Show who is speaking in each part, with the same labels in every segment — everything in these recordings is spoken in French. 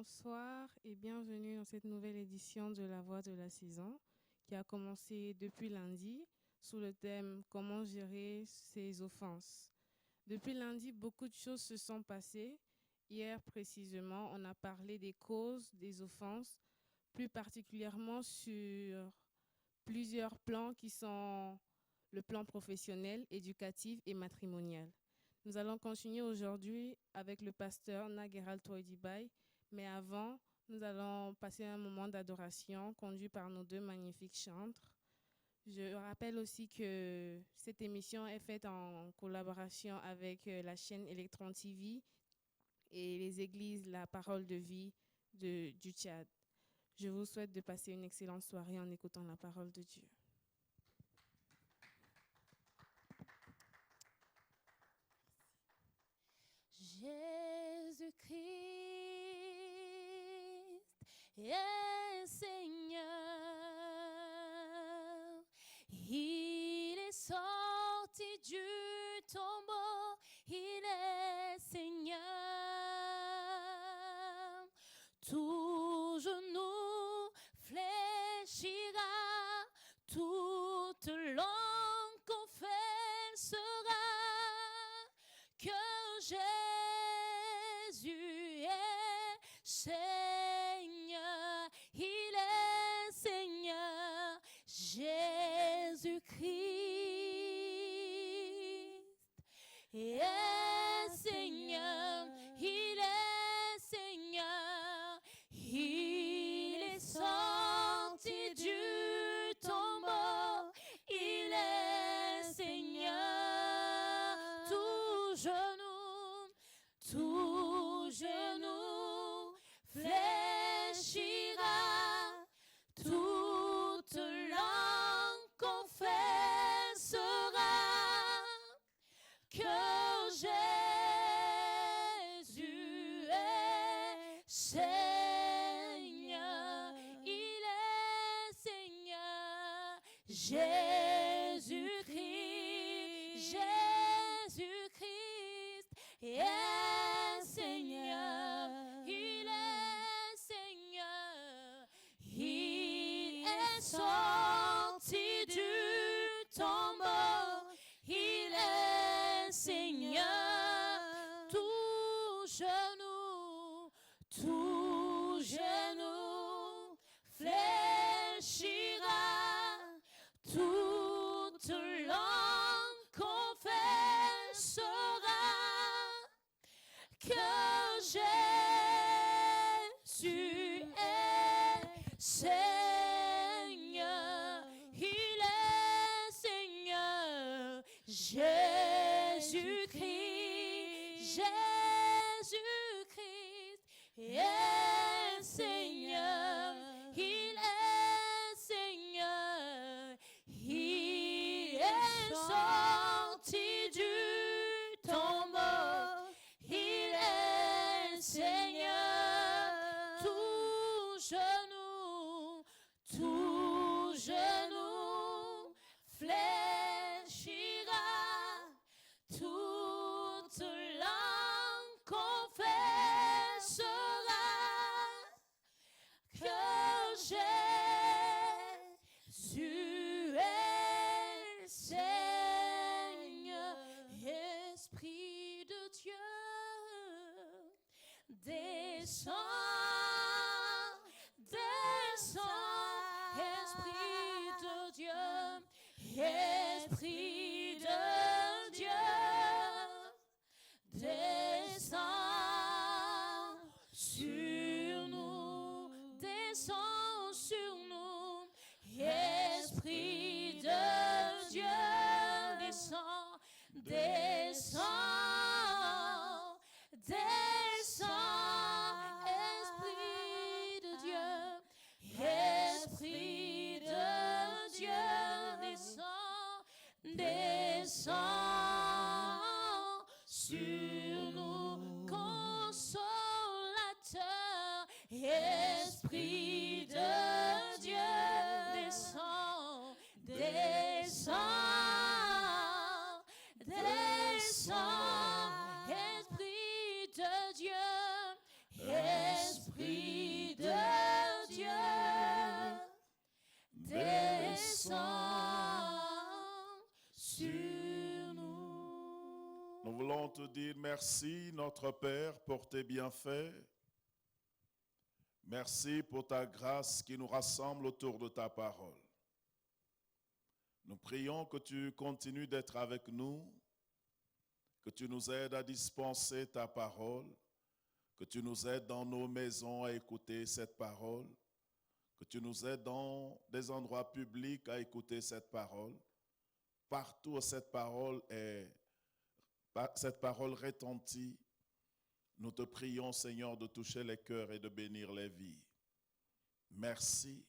Speaker 1: Bonsoir et bienvenue dans cette nouvelle édition de La Voix de la Saison qui a commencé depuis lundi sous le thème Comment gérer ses offenses. Depuis lundi, beaucoup de choses se sont passées. Hier précisément, on a parlé des causes des offenses, plus particulièrement sur plusieurs plans qui sont le plan professionnel, éducatif et matrimonial. Nous allons continuer aujourd'hui avec le pasteur Nageral Toydibay, mais avant, nous allons passer un moment d'adoration conduit par nos deux magnifiques chantres. Je rappelle aussi que cette émission est faite en collaboration avec la chaîne Electron TV et les églises La Parole de Vie du Tchad. Je vous souhaite de passer une excellente soirée en écoutant la parole de Dieu.
Speaker 2: Jésus-Christ est Seigneur, il est sorti du tombeau, il est Seigneur. Tout genou fléchira, toute langue confessera que Jésus est Seigneur, il est Seigneur, Jésus-Christ est Seigneur, il est Seigneur, il est sorti du tombeau, il est Seigneur. Tout genou fléchira, toute langue confessera que Jésus est Seigneur, il est Seigneur, Jésus-Christ, Jésus-Christ est Seigneur, il est Seigneur, il est sorti du tombeau, il est Seigneur. Tout genou fléchira, toute langue confessera que Jésus est Seigneur, il est Seigneur, Jésus-Christ, Jésus-Christ est Seigneur, il est Seigneur, il est sorti du tombeau, il est Seigneur. Tout genou fléchira, toute langue confessera que Jésus est Seigneur. Esprit de Dieu, descends, descends, Esprit de Dieu, Esprit de Dieu, descends sur nous, descends sur nous, Esprit de Dieu, descends, descends, descends, Esprit de Dieu, Esprit de Dieu, descends, descends. descends sur nous.
Speaker 3: Nous voulons te dire merci, notre Père, pour tes bienfaits. Merci pour ta grâce qui nous rassemble autour de ta parole. Nous prions que tu continues d'être avec nous, que tu nous aides à dispenser ta parole, que tu nous aides dans nos maisons à écouter cette parole, que tu nous aides dans des endroits publics à écouter cette parole. Partout où cette parole retentit, nous te prions, Seigneur, de toucher les cœurs et de bénir les vies. Merci.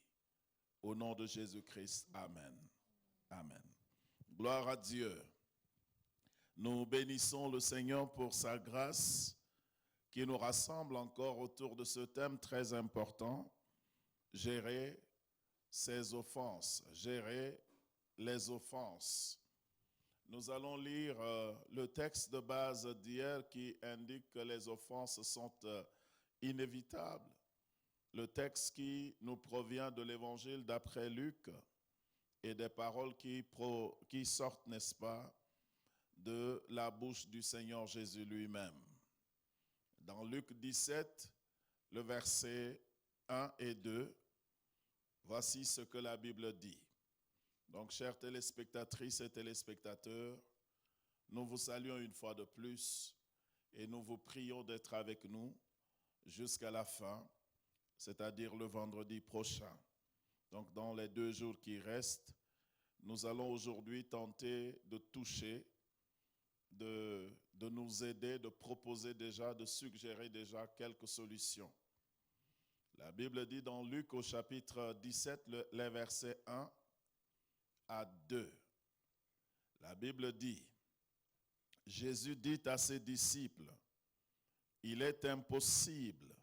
Speaker 3: Au nom de Jésus-Christ. Amen. Amen. Gloire à Dieu. Nous bénissons le Seigneur pour sa grâce qui nous rassemble encore autour de ce thème très important, gérer ses offenses, gérer les offenses. Nous allons lire le texte de base d'hier qui indique que les offenses sont inévitables. Le texte qui nous provient de l'Évangile d'après Luc et des paroles qui sortent, n'est-ce pas, de la bouche du Seigneur Jésus lui-même. Dans Luc 17, le verset 1 et 2, voici ce que la Bible dit. Donc, chères téléspectatrices et téléspectateurs, nous vous saluons une fois de plus et nous vous prions d'être avec nous jusqu'à la fin, c'est-à-dire le vendredi prochain. Donc, dans les 2 jours qui restent, nous allons aujourd'hui tenter de toucher, de nous aider, de proposer déjà, de suggérer déjà quelques solutions. La Bible dit dans Luc au chapitre 17, les versets 1 à 2. La Bible dit, Jésus dit à ses disciples, il est impossible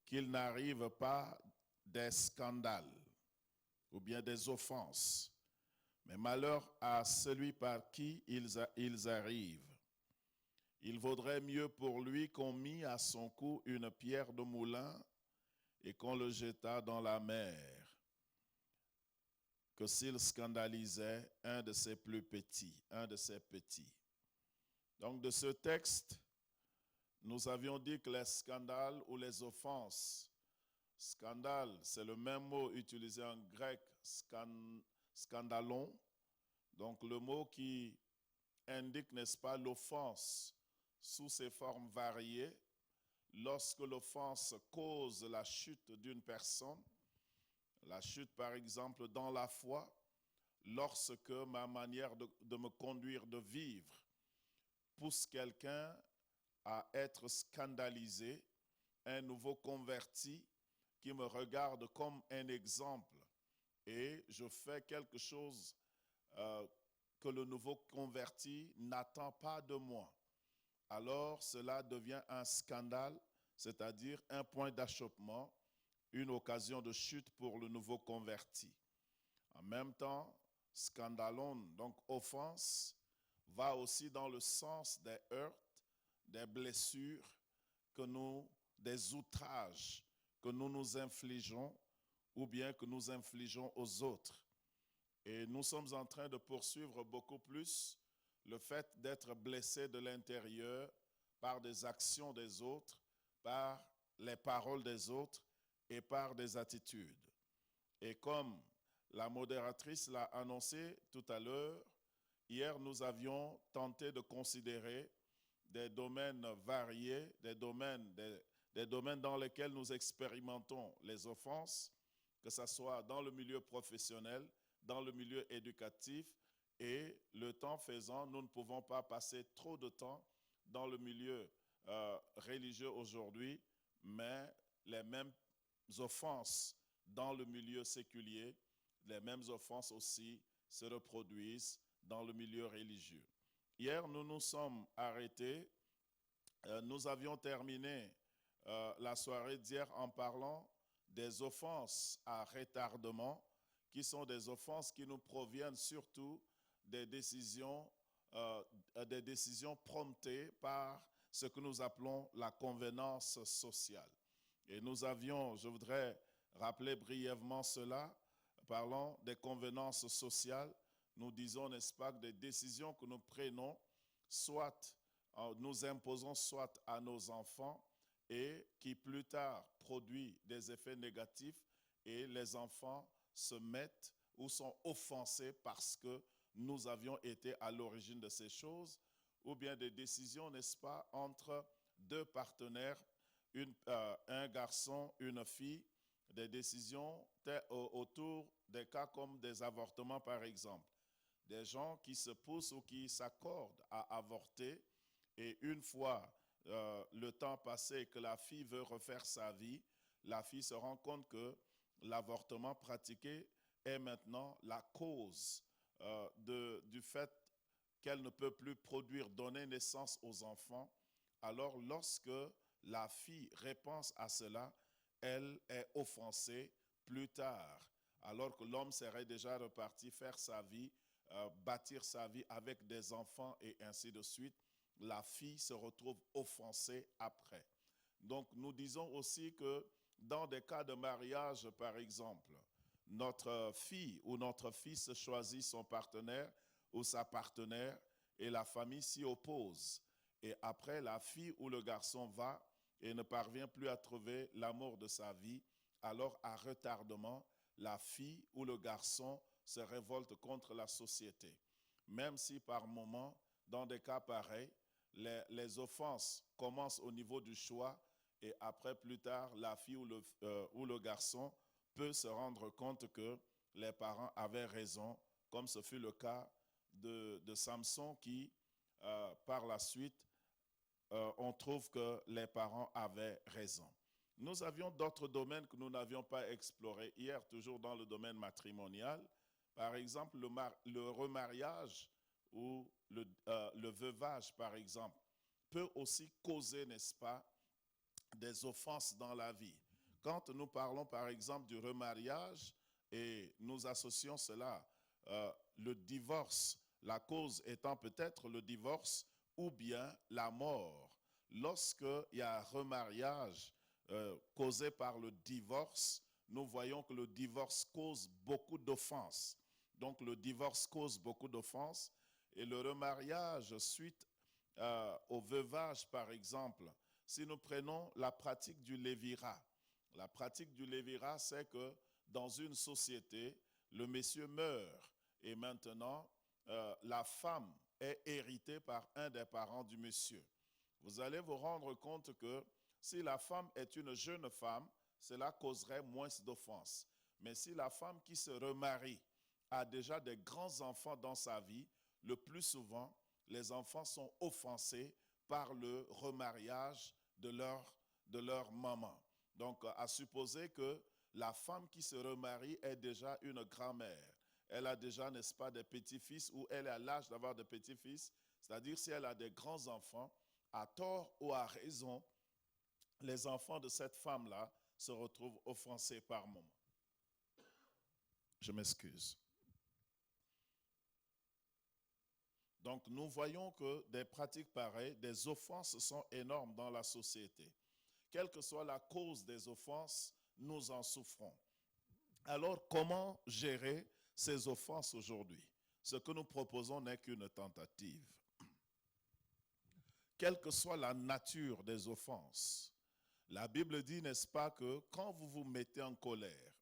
Speaker 3: qu'il n'arrive pas des scandales ou bien des offenses, mais malheur à celui par qui ils arrivent. Il vaudrait mieux pour lui qu'on mît à son cou une pierre de moulin et qu'on le jetât dans la mer, que s'il scandalisait un de ses plus petits, un de ses petits. Donc de ce texte, nous avions dit que les scandales ou les offenses, scandale, c'est le même mot utilisé en grec, scandalon, donc le mot qui indique, n'est-ce pas, l'offense sous ses formes variées, lorsque l'offense cause la chute d'une personne, la chute, par exemple, dans la foi, lorsque ma manière de me conduire, de vivre, pousse quelqu'un à être scandalisé, un nouveau converti qui me regarde comme un exemple et je fais quelque chose que le nouveau converti n'attend pas de moi. Alors, cela devient un scandale, c'est-à-dire un point d'achoppement, une occasion de chute pour le nouveau converti. En même temps, scandalon, donc offense, va aussi dans le sens des heurts, des blessures, des outrages que nous nous infligeons ou bien que nous infligeons aux autres. Et nous sommes en train de poursuivre beaucoup plus le fait d'être blessé de l'intérieur par des actions des autres, par les paroles des autres et par des attitudes. Et comme la modératrice l'a annoncé tout à l'heure, hier nous avions tenté de considérer des domaines variés, des domaines dans lesquels nous expérimentons les offenses, que ce soit dans le milieu professionnel, dans le milieu éducatif, et le temps faisant, nous ne pouvons pas passer trop de temps dans le milieu religieux aujourd'hui, mais les mêmes offenses dans le milieu séculier, les mêmes offenses aussi se reproduisent dans le milieu religieux. Hier, nous nous sommes arrêtés, nous avions terminé la soirée d'hier en parlant des offenses à retardement, qui sont des offenses qui nous proviennent surtout des décisions promptées par ce que nous appelons la convenance sociale. Et nous avions, je voudrais rappeler brièvement cela, parlons des convenances sociales. Nous disons, n'est-ce pas, que des décisions que nous prenons, soit nous imposons soit à nos enfants et qui plus tard produit des effets négatifs et les enfants se mettent ou sont offensés parce que nous avions été à l'origine de ces choses, ou bien des décisions, n'est-ce pas, entre deux partenaires, un garçon, une fille, des décisions autour des cas comme des avortements par exemple. Des gens qui se poussent ou qui s'accordent à avorter et une fois le temps passé et que la fille veut refaire sa vie, la fille se rend compte que l'avortement pratiqué est maintenant la cause du fait qu'elle ne peut plus produire, donner naissance aux enfants. Alors lorsque la fille repense à cela, elle est offensée plus tard, alors que l'homme serait déjà reparti faire sa vie, bâtir sa vie avec des enfants et ainsi de suite. La fille se retrouve offensée après. Donc nous disons aussi que dans des cas de mariage, par exemple, notre fille ou notre fils choisit son partenaire ou sa partenaire et la famille s'y oppose. Et après, la fille ou le garçon va et ne parvient plus à trouver l'amour de sa vie, alors à retardement, la fille ou le garçon se révolte contre la société. Même si par moment, dans des cas pareils, les offenses commencent au niveau du choix et après, plus tard, la fille ou le garçon peut se rendre compte que les parents avaient raison, comme ce fut le cas de Samson qui, par la suite, on trouve que les parents avaient raison. Nous avions d'autres domaines que nous n'avions pas explorés hier, toujours dans le domaine matrimonial. Par exemple, le remariage ou le veuvage, par exemple, peut aussi causer, n'est-ce pas, des offenses dans la vie. Quand nous parlons, par exemple, du remariage et nous associons cela, le divorce, la cause étant peut-être le divorce ou bien la mort. Lorsqu'il y a un remariage causé par le divorce, nous voyons que le divorce cause beaucoup d'offenses. Donc le divorce cause beaucoup d'offenses et le remariage suite au veuvage, par exemple, si nous prenons la pratique du lévirat. La pratique du lévirat, c'est que dans une société, le monsieur meurt et maintenant la femme est héritée par un des parents du monsieur. Vous allez vous rendre compte que si la femme est une jeune femme, cela causerait moins d'offenses. Mais si la femme qui se remarie a déjà des grands enfants dans sa vie, le plus souvent, les enfants sont offensés par le remariage de leur maman. Donc, à supposer que la femme qui se remarie est déjà une grand-mère. Elle a déjà, n'est-ce pas, des petits-fils ou elle est à l'âge d'avoir des petits-fils. C'est-à-dire si elle a des grands-enfants, à tort ou à raison, les enfants de cette femme-là se retrouvent offensés par moment. Je m'excuse. Donc, nous voyons que des pratiques pareilles, des offenses sont énormes dans la société. Quelle que soit la cause des offenses, nous en souffrons. Alors, comment gérer ces offenses aujourd'hui? Ce que nous proposons n'est qu'une tentative. Quelle que soit la nature des offenses, la Bible dit, n'est-ce pas, que quand vous vous mettez en colère,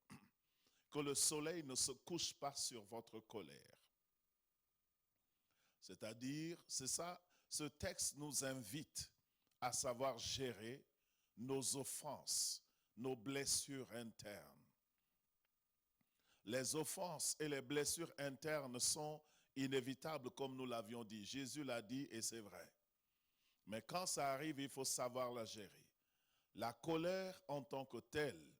Speaker 3: que le soleil ne se couche pas sur votre colère. C'est-à-dire, c'est ça, ce texte nous invite à savoir gérer nos offenses, nos blessures internes. Les offenses et les blessures internes sont inévitables comme nous l'avions dit. Jésus l'a dit et c'est vrai. Mais quand ça arrive, il faut savoir la gérer. La colère en tant que telle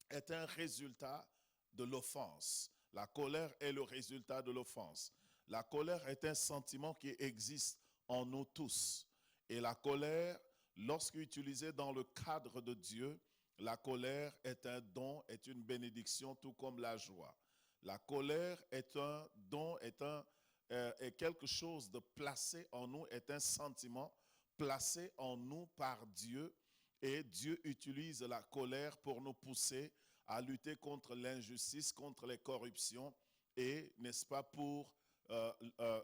Speaker 3: est un résultat de l'offense. La colère est le résultat de l'offense. La colère est un sentiment qui existe en nous tous. Et la colère, lorsqu'utilisée dans le cadre de Dieu, la colère est un don, est une bénédiction, tout comme la joie. La colère est un don, est quelque chose de placé en nous, est un sentiment placé en nous par Dieu. Et Dieu utilise la colère pour nous pousser à lutter contre l'injustice, contre les corruptions et, n'est-ce pas, pour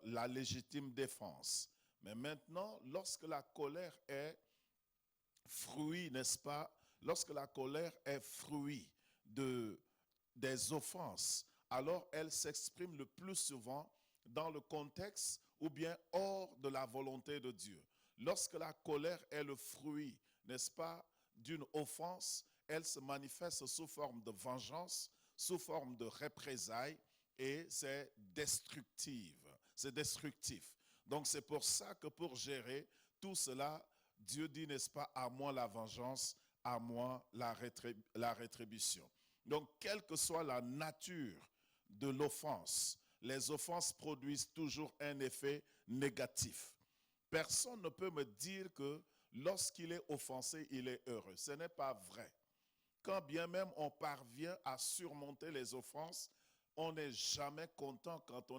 Speaker 3: la légitime défense. Mais maintenant, lorsque la colère est fruit, n'est-ce pas, lorsque la colère est fruit des offenses, alors elle s'exprime le plus souvent dans le contexte ou bien hors de la volonté de Dieu. Lorsque la colère est le fruit, n'est-ce pas, d'une offense, elle se manifeste sous forme de vengeance, sous forme de représailles et c'est destructif. C'est destructif. Donc c'est pour ça que pour gérer tout cela, Dieu dit, n'est-ce pas, à moi la vengeance, à moi la rétribution. Donc, quelle que soit la nature de l'offense, les offenses produisent toujours un effet négatif. Personne ne peut me dire que lorsqu'il est offensé, il est heureux. Ce n'est pas vrai. Quand bien même on parvient à surmonter les offenses, on n'est jamais content quand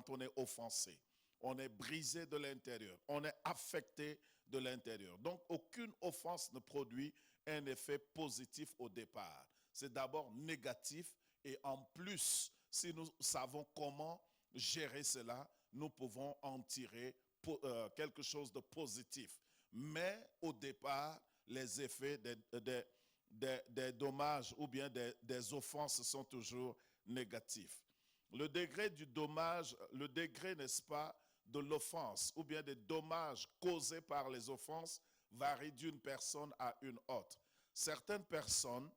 Speaker 3: on est offensé. On est brisé de l'intérieur, on est affecté de l'intérieur. Donc, aucune offense ne produit un effet positif au départ. C'est d'abord négatif et en plus, si nous savons comment gérer cela, nous pouvons en tirer quelque chose de positif. Mais au départ, les effets des dommages ou bien des offenses sont toujours négatifs. Le degré du dommage, le degré, n'est-ce pas, de l'offense ou bien des dommages causés par les offenses varie d'une personne à une autre. Certaines personnes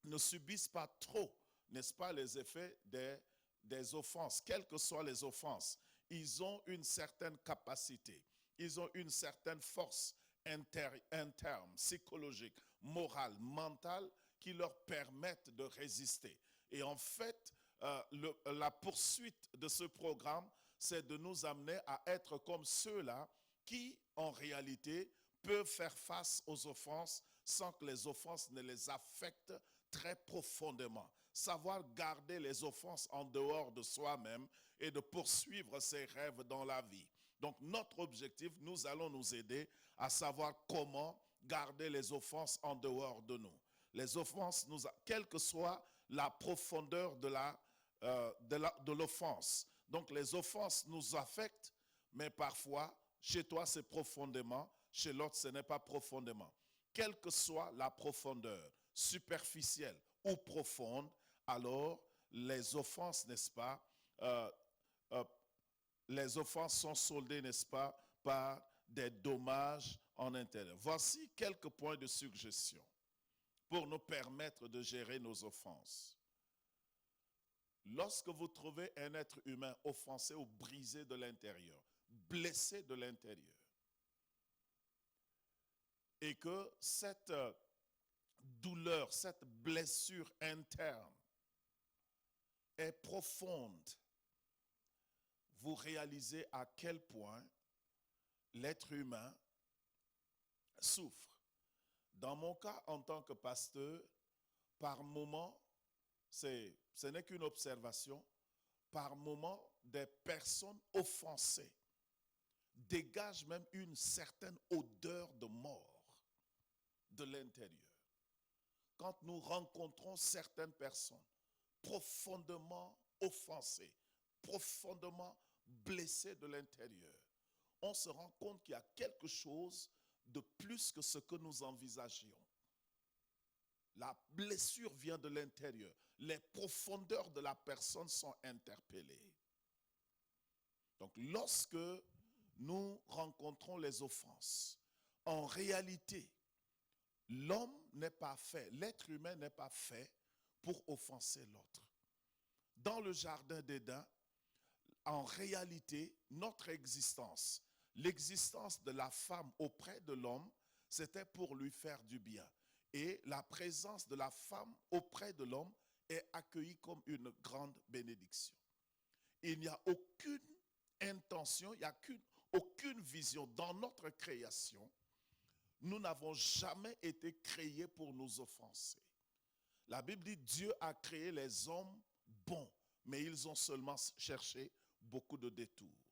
Speaker 3: ne subissent pas trop, n'est-ce pas, les effets des offenses, quelles que soient les offenses. Ils ont une certaine capacité, ils ont une certaine force interne, psychologique, morale, mentale qui leur permettent de résister. Et en fait, la poursuite de ce programme, c'est de nous amener à être comme ceux-là qui, en réalité, peuvent faire face aux offenses sans que les offenses ne les affectent très profondément. Savoir garder les offenses en dehors de soi-même et de poursuivre ses rêves dans la vie. Donc, notre objectif, nous allons nous aider à savoir comment garder les offenses en dehors de nous. Les offenses, quelle que soit la profondeur de l'offense. Donc les offenses nous affectent, mais parfois, chez toi c'est profondément, chez l'autre ce n'est pas profondément. Quelle que soit la profondeur, superficielle ou profonde, alors les offenses, n'est-ce pas, les offenses sont soldées, n'est-ce pas, par des dommages en intérieur. Voici quelques points de suggestion pour nous permettre de gérer nos offenses. Lorsque vous trouvez un être humain offensé ou brisé de l'intérieur, blessé de l'intérieur, et que cette douleur, cette blessure interne est profonde, vous réalisez à quel point l'être humain souffre. Dans mon cas, en tant que pasteur, par moment, ce n'est qu'une observation, par moment, des personnes offensées dégagent même une certaine odeur de mort de l'intérieur. Quand nous rencontrons certaines personnes profondément offensées, profondément blessées de l'intérieur, on se rend compte qu'il y a quelque chose de plus que ce que nous envisagions. La blessure vient de l'intérieur. Les profondeurs de la personne sont interpellées. Donc, lorsque nous rencontrons les offenses, en réalité, l'homme n'est pas fait, l'être humain n'est pas fait pour offenser l'autre. Dans le jardin d'Éden, en réalité, notre existence, l'existence de la femme auprès de l'homme, c'était pour lui faire du bien. Et la présence de la femme auprès de l'homme est accueillie comme une grande bénédiction. Il n'y a aucune intention, il n'y a aucune vision dans notre création. Nous n'avons jamais été créés pour nous offenser. La Bible dit Dieu a créé les hommes bons, mais ils ont seulement cherché beaucoup de détours.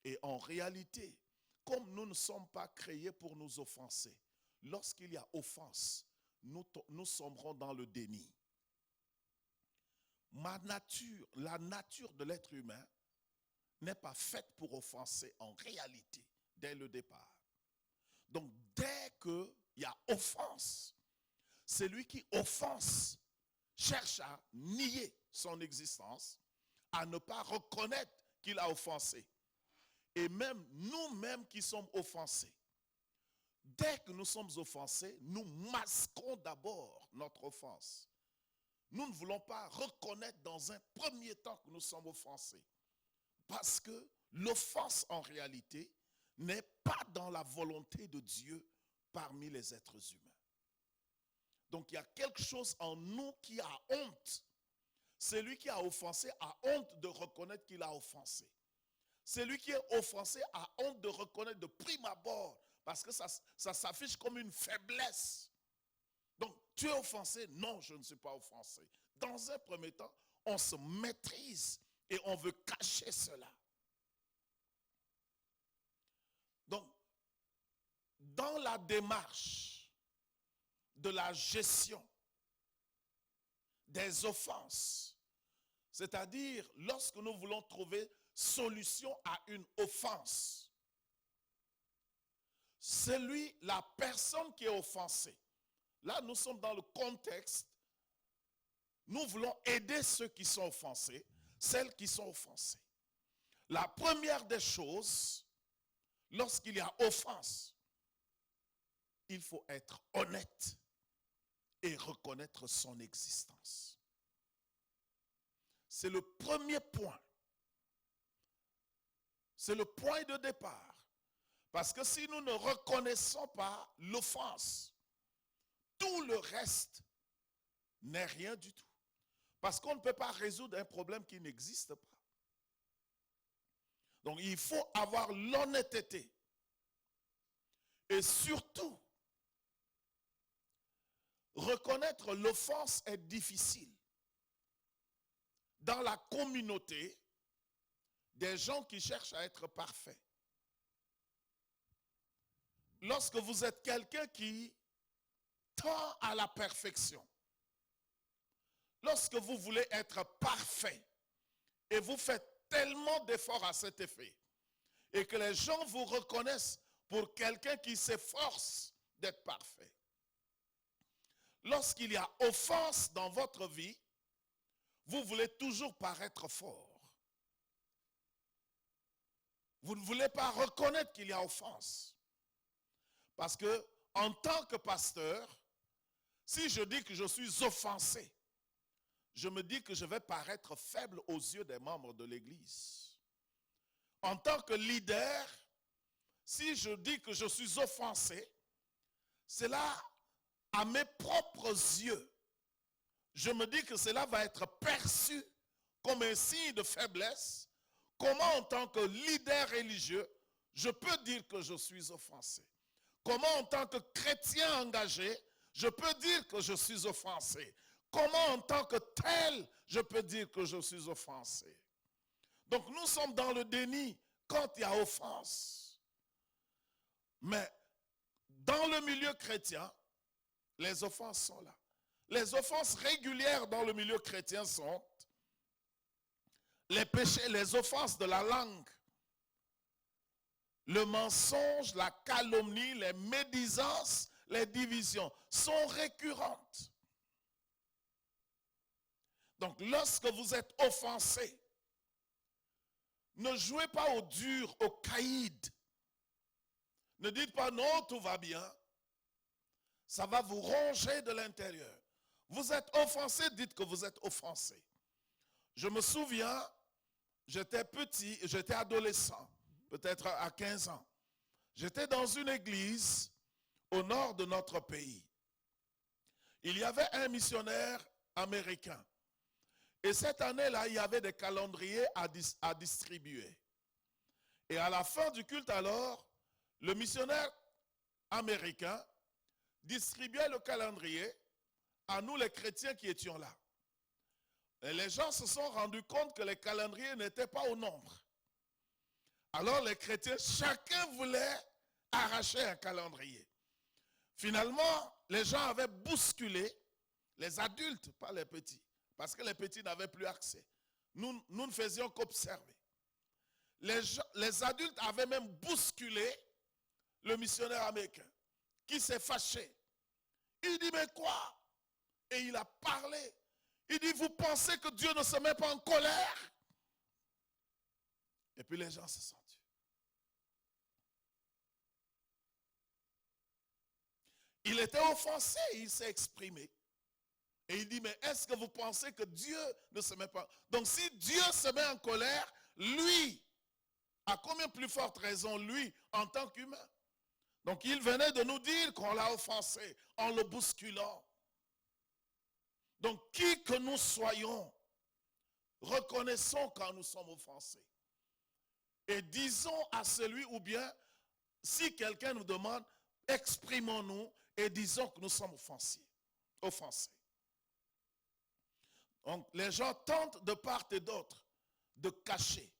Speaker 3: Et en réalité, comme nous ne sommes pas créés pour nous offenser, lorsqu'il y a offense, nous somberons dans le déni. La nature de l'être humain n'est pas faite pour offenser en réalité dès le départ. Donc dès qu'il y a offense, celui qui offense cherche à nier son existence, à ne pas reconnaître qu'il a offensé. Et même nous-mêmes qui sommes offensés, dès que nous sommes offensés, nous masquons d'abord notre offense. Nous ne voulons pas reconnaître dans un premier temps que nous sommes offensés. Parce que l'offense en réalité n'est pas dans la volonté de Dieu parmi les êtres humains. Donc il y a quelque chose en nous qui a honte. Celui qui a offensé a honte de reconnaître qu'il a offensé. Celui qui est offensé a honte de reconnaître de prime abord, parce que ça s'affiche comme une faiblesse. Donc, tu es offensé? Non, je ne suis pas offensé. Dans un premier temps, on se maîtrise et on veut cacher cela. Donc, dans la démarche de la gestion des offenses, c'est-à-dire lorsque nous voulons trouver solution à une offense, la personne qui est offensée, là nous sommes dans le contexte, nous voulons aider ceux qui sont offensés, celles qui sont offensées. La première des choses, lorsqu'il y a offense, il faut être honnête et reconnaître son existence. C'est le premier point. C'est le point de départ. Parce que si nous ne reconnaissons pas l'offense, tout le reste n'est rien du tout. Parce qu'on ne peut pas résoudre un problème qui n'existe pas. Donc il faut avoir l'honnêteté. Et surtout, reconnaître l'offense est difficile. Dans la communauté, des gens qui cherchent à être parfaits. Lorsque vous êtes quelqu'un qui tend à la perfection, lorsque vous voulez être parfait et vous faites tellement d'efforts à cet effet et que les gens vous reconnaissent pour quelqu'un qui s'efforce d'être parfait, lorsqu'il y a offense dans votre vie, vous voulez toujours paraître fort. Vous ne voulez pas reconnaître qu'il y a offense. Parce que, en tant que pasteur, si je dis que je suis offensé, je me dis que je vais paraître faible aux yeux des membres de l'Église. En tant que leader, si je dis que je suis offensé, cela, à mes propres yeux, je me dis que cela va être perçu comme un signe de faiblesse. Comment, en tant que leader religieux, je peux dire que je suis offensé? Comment, en tant que chrétien engagé, je peux dire que je suis offensé? Comment, en tant que tel, je peux dire que je suis offensé? Donc, nous sommes dans le déni quand il y a offense. Mais, dans le milieu chrétien, les offenses sont là. Les offenses régulières dans le milieu chrétien sont les péchés, les offenses de la langue, le mensonge, la calomnie, les médisances, les divisions sont récurrentes. Donc, lorsque vous êtes offensé, ne jouez pas au dur, au caïd. Ne dites pas non, tout va bien. Ça va vous ronger de l'intérieur. Vous êtes offensé, dites que vous êtes offensé. Je me souviens, j'étais petit, j'étais adolescent, peut-être à 15 ans. J'étais dans une église au nord de notre pays. Il y avait un missionnaire américain. Et cette année-là, il y avait des calendriers à distribuer. Et à la fin du culte alors, le missionnaire américain distribuait le calendrier à nous les chrétiens qui étions là. Et les gens se sont rendus compte que les calendriers n'étaient pas au nombre. Alors les chrétiens, chacun voulait arracher un calendrier. Finalement, les gens avaient bousculé, les adultes, pas les petits, parce que les petits n'avaient plus accès. Nous ne faisions qu'observer. Les adultes avaient même bousculé le missionnaire américain qui s'est fâché. Il dit, mais quoi? Et il a parlé. Il dit, vous pensez que Dieu ne se met pas en colère? Et puis les gens se sont tus. Il était offensé, il s'est exprimé. Et il dit, mais est-ce que vous pensez que Dieu ne se met pas? Donc si Dieu se met en colère, lui, à combien plus forte raison, lui, en tant qu'humain? Donc il venait de nous dire qu'on l'a offensé en le bousculant. Donc qui que nous soyons, reconnaissons quand nous sommes offensés. Et disons à celui, ou bien, si quelqu'un nous demande, exprimons-nous et disons que nous sommes offensés. Donc les gens tentent de part et d'autre de cacher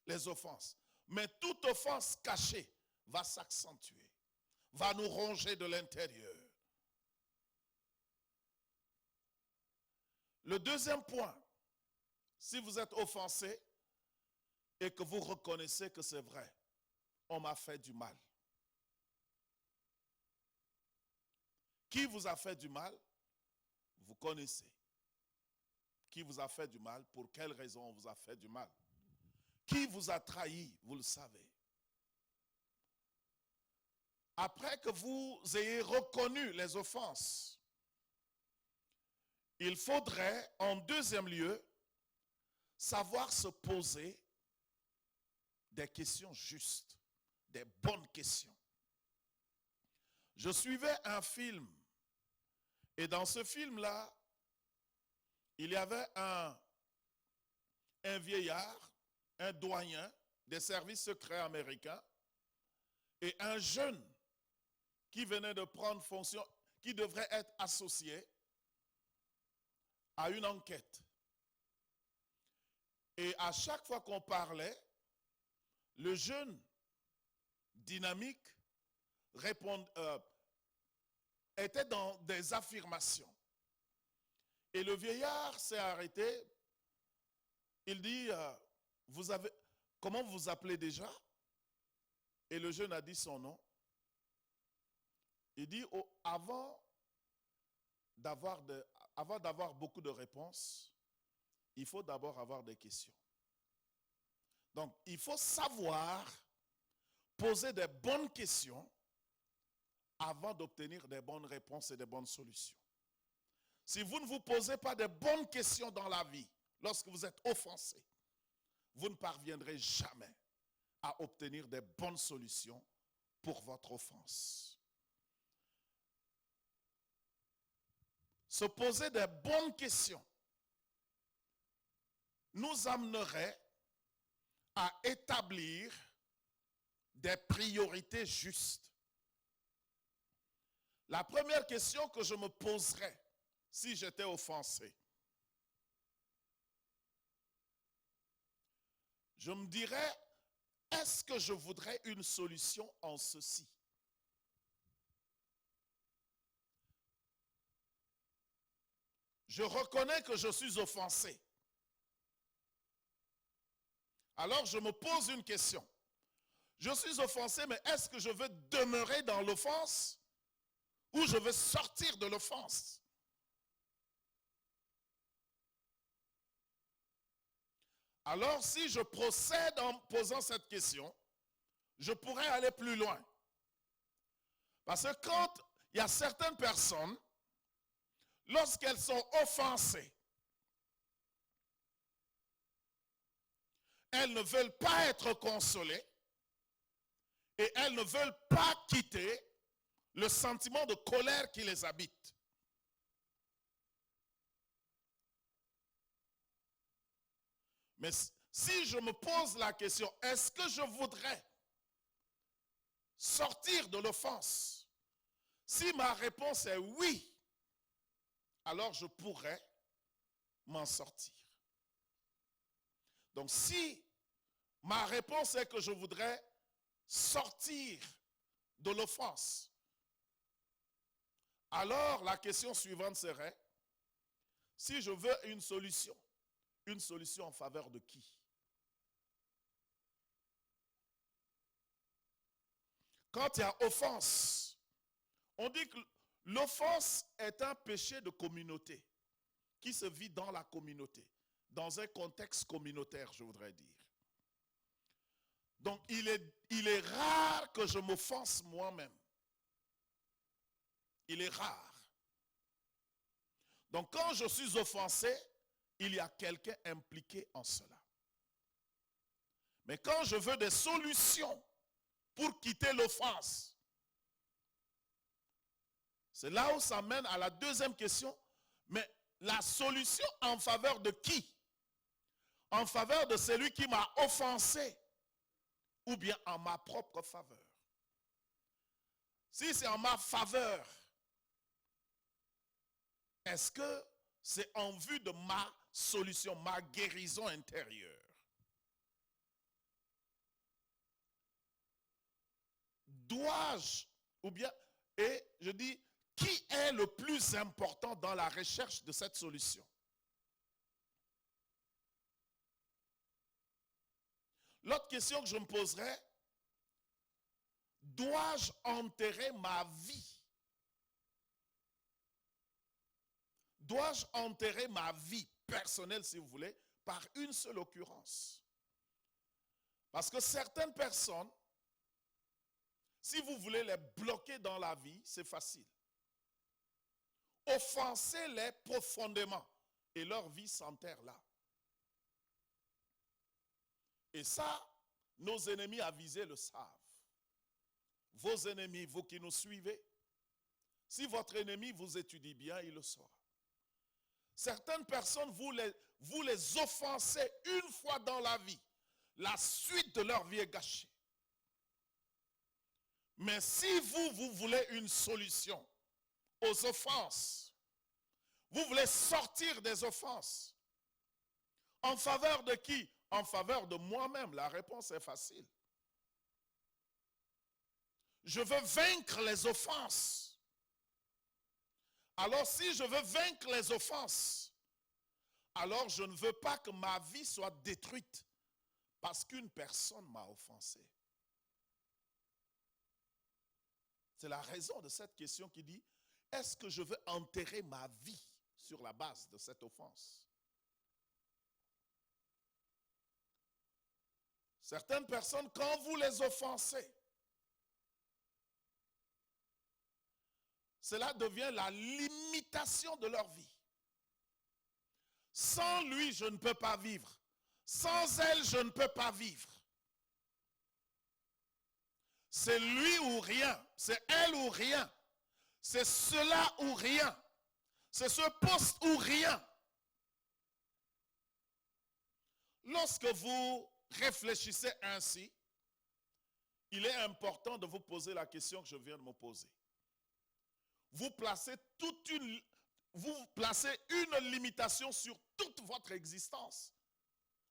Speaker 3: les offenses. Mais toute offense cachée va s'accentuer, va nous ronger de l'intérieur. Le deuxième point, si vous êtes offensé et que vous reconnaissez que c'est vrai, on m'a fait du mal. Qui vous a fait du mal? Vous connaissez. Qui vous a fait du mal? Pour quelle raison on vous a fait du mal? Qui vous a trahi? Vous le savez. Après que vous ayez reconnu les offenses, il faudrait, en deuxième lieu, savoir se poser des questions justes, des bonnes questions. Je suivais un film, et dans ce film-là, il y avait un vieillard, un doyen des services secrets américains, et un jeune qui venait de prendre fonction, qui devrait être associé à une enquête. Et à chaque fois qu'on parlait, le jeune dynamique était dans des affirmations. Et le vieillard s'est arrêté. Il dit, comment vous vous appelez déjà? Et le jeune a dit son nom. Il dit, avant d'avoir beaucoup de réponses, il faut d'abord avoir des questions. Donc, il faut savoir poser des bonnes questions avant d'obtenir des bonnes réponses et des bonnes solutions. Si vous ne vous posez pas de bonnes questions dans la vie, lorsque vous êtes offensé, vous ne parviendrez jamais à obtenir des bonnes solutions pour votre offense. Se poser des bonnes questions nous amènerait à établir des priorités justes. La première question que je me poserais si j'étais offensé, je me dirais, est-ce que je voudrais une solution en ceci? Je reconnais que je suis offensé. Alors je me pose une question. Je suis offensé, mais est-ce que je veux demeurer dans l'offense ou je veux sortir de l'offense? Alors si je procède en posant cette question, je pourrais aller plus loin. Parce que quand il y a certaines personnes, lorsqu'elles sont offensées, elles ne veulent pas être consolées et elles ne veulent pas quitter le sentiment de colère qui les habite. Mais si je me pose la question, est-ce que je voudrais sortir de l'offense? Si ma réponse est oui, alors je pourrais m'en sortir. Donc si ma réponse est que je voudrais sortir de l'offense, Alors, la question suivante serait, si je veux une solution en faveur de qui? Quand il y a offense, on dit que l'offense est un péché de communauté qui se vit dans la communauté, dans un contexte communautaire, je voudrais dire. Donc, il est rare que je m'offense moi-même. Il est rare. Donc, quand je suis offensé, il y a quelqu'un impliqué en cela. Mais quand je veux des solutions pour quitter l'offense, c'est là où ça mène à la deuxième question. Mais la solution en faveur de qui? En faveur de celui qui m'a offensé ou bien en ma propre faveur? Si c'est en ma faveur, est-ce que c'est en vue de ma solution, ma guérison intérieure? Dois-je, ou bien, et je dis, qui est le plus important dans la recherche de cette solution? L'autre question que je me poserais, dois-je enterrer ma vie? Dois-je enterrer ma vie personnelle, si vous voulez, par une seule occurrence? Parce que certaines personnes, si vous voulez les bloquer dans la vie, c'est facile. Offensez-les profondément et leur vie s'enterre là. Et ça, nos ennemis avisés le savent. Vos ennemis, vous qui nous suivez, si votre ennemi vous étudie bien, il le saura. Certaines personnes, vous les offensez une fois dans la vie. La suite de leur vie est gâchée. Mais si vous voulez une solution aux offenses, vous voulez sortir des offenses, en faveur de qui? En faveur de moi-même. La réponse est facile. Je veux vaincre les offenses. Alors si je veux vaincre les offenses, alors je ne veux pas que ma vie soit détruite parce qu'une personne m'a offensé. C'est la raison de cette question qui dit, est-ce que je veux enterrer ma vie sur la base de cette offense? Certaines personnes, quand vous les offensez, cela devient la limitation de leur vie. Sans lui, je ne peux pas vivre. Sans elle, je ne peux pas vivre. C'est lui ou rien. C'est elle ou rien. C'est cela ou rien. C'est ce poste ou rien. Lorsque vous réfléchissez ainsi, il est important de vous poser la question que je viens de me poser. Vous placez une limitation sur toute votre existence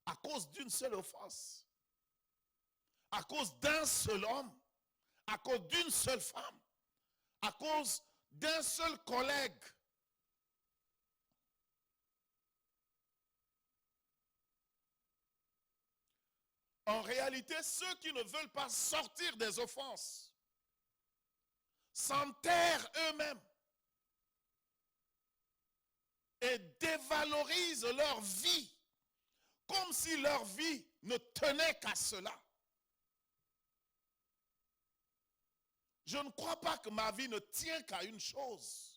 Speaker 3: à cause d'une seule offense, à cause d'un seul homme, à cause d'une seule femme, à cause d'un seul collègue. En réalité, ceux qui ne veulent pas sortir des offenses s'enterrent eux-mêmes et dévalorisent leur vie comme si leur vie ne tenait qu'à cela. Je ne crois pas que ma vie ne tient qu'à une chose.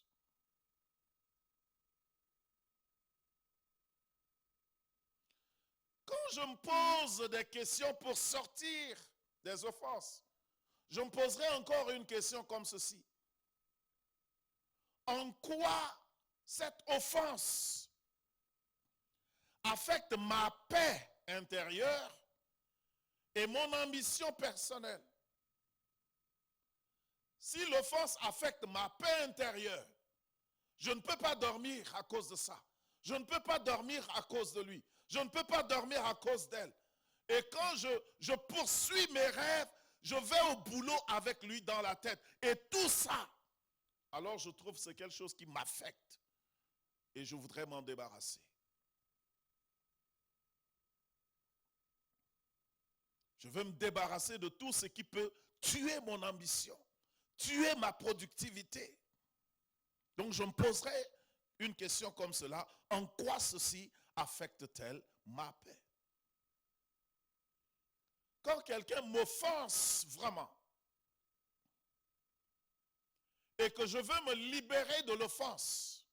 Speaker 3: Quand je me pose des questions pour sortir des offenses, je me poserai encore une question comme ceci. En quoi cette offense affecte ma paix intérieure et mon ambition personnelle? Si l'offense affecte ma paix intérieure, je ne peux pas dormir à cause de ça. Je ne peux pas dormir à cause de lui. Je ne peux pas dormir à cause d'elle. Et quand je poursuis mes rêves, je vais au boulot avec lui dans la tête. Et tout ça alors je trouve que c'est quelque chose qui m'affecte et je voudrais m'en débarrasser. Je veux me débarrasser de tout ce qui peut tuer mon ambition, tuer ma productivité. Donc je me poserai une question comme cela. En quoi ceci affecte-t-elle ma paix? Quand quelqu'un m'offense vraiment et que je veux me libérer de l'offense,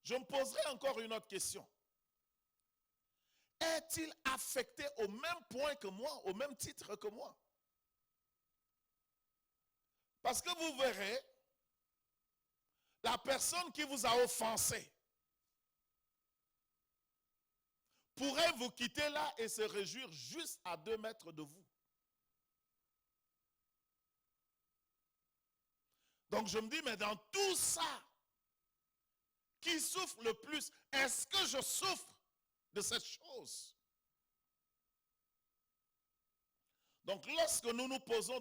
Speaker 3: je me poserai encore une autre question. Est-il affecté au même point que moi, au même titre que moi? Parce que vous verrez, la personne qui vous a offensé pourrait vous quitter là et se réjouir juste à 2 mètres de vous. Donc je me dis, mais dans tout ça, qui souffre le plus? Est-ce que je souffre de cette chose? Donc lorsque nous nous posons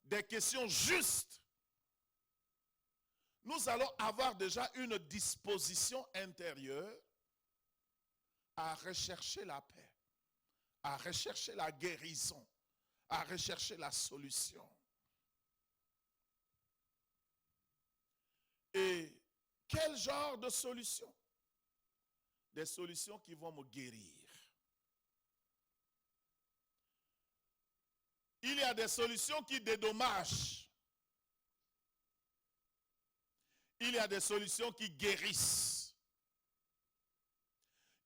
Speaker 3: des questions justes, nous allons avoir déjà une disposition intérieure à rechercher la paix, à rechercher la guérison, à rechercher la solution. Et quel genre de solution? Des solutions qui vont me guérir. Il y a des solutions qui dédommagent. Il y a des solutions qui guérissent.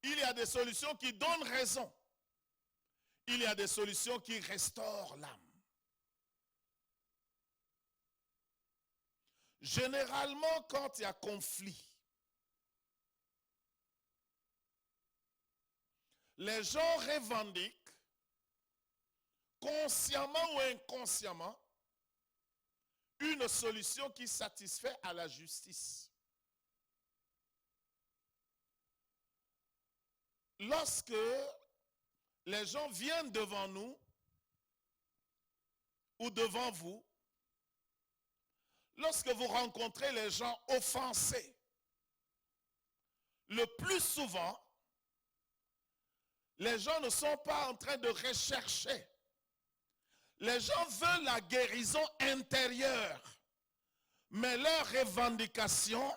Speaker 3: Il y a des solutions qui donnent raison. Il y a des solutions qui restaurent l'âme. Généralement, quand il y a conflit, les gens revendiquent, consciemment ou inconsciemment, une solution qui satisfait à la justice. Lorsque les gens viennent devant nous ou devant vous, lorsque vous rencontrez les gens offensés, le plus souvent, les gens ne sont pas en train de rechercher. Les gens veulent la guérison intérieure, mais leur revendication,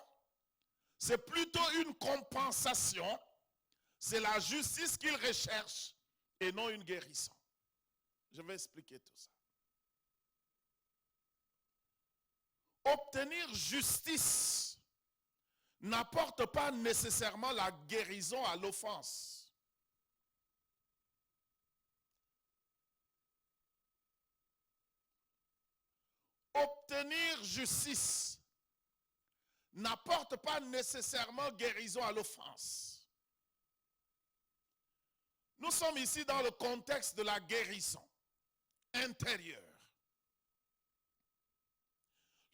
Speaker 3: c'est plutôt une compensation. C'est la justice qu'ils recherchent et non une guérison. Je vais expliquer tout ça. Obtenir justice n'apporte pas nécessairement la guérison à l'offense. Obtenir justice n'apporte pas nécessairement guérison à l'offense. Nous sommes ici dans le contexte de la guérison intérieure.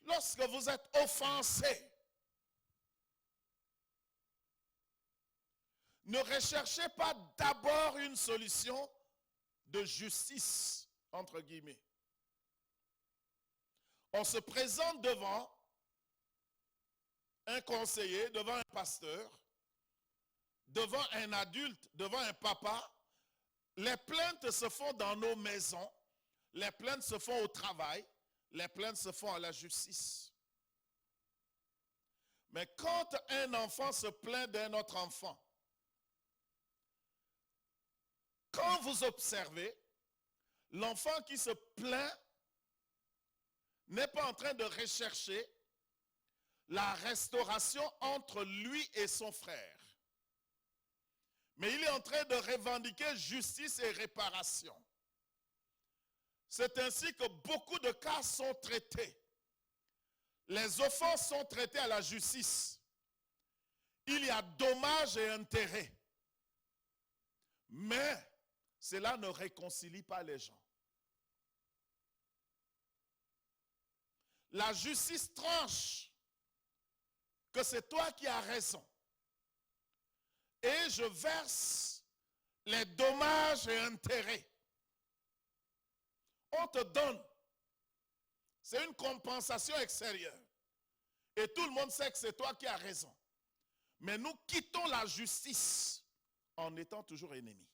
Speaker 3: Lorsque vous êtes offensé, ne recherchez pas d'abord une solution de justice, entre guillemets. On se présente devant un conseiller, devant un pasteur, devant un adulte, devant un papa. Les plaintes se font dans nos maisons, les plaintes se font au travail, les plaintes se font à la justice. Mais quand un enfant se plaint d'un autre enfant, quand vous observez, l'enfant qui se plaint n'est pas en train de rechercher la restauration entre lui et son frère. Mais il est en train de revendiquer justice et réparation. C'est ainsi que beaucoup de cas sont traités. Les offenses sont traitées à la justice. Il y a dommages et intérêts. Mais cela ne réconcilie pas les gens. La justice tranche que c'est toi qui as raison. Et je verse les dommages et intérêts. On te donne. C'est une compensation extérieure. Et tout le monde sait que c'est toi qui as raison. Mais nous quittons la justice en étant toujours ennemis.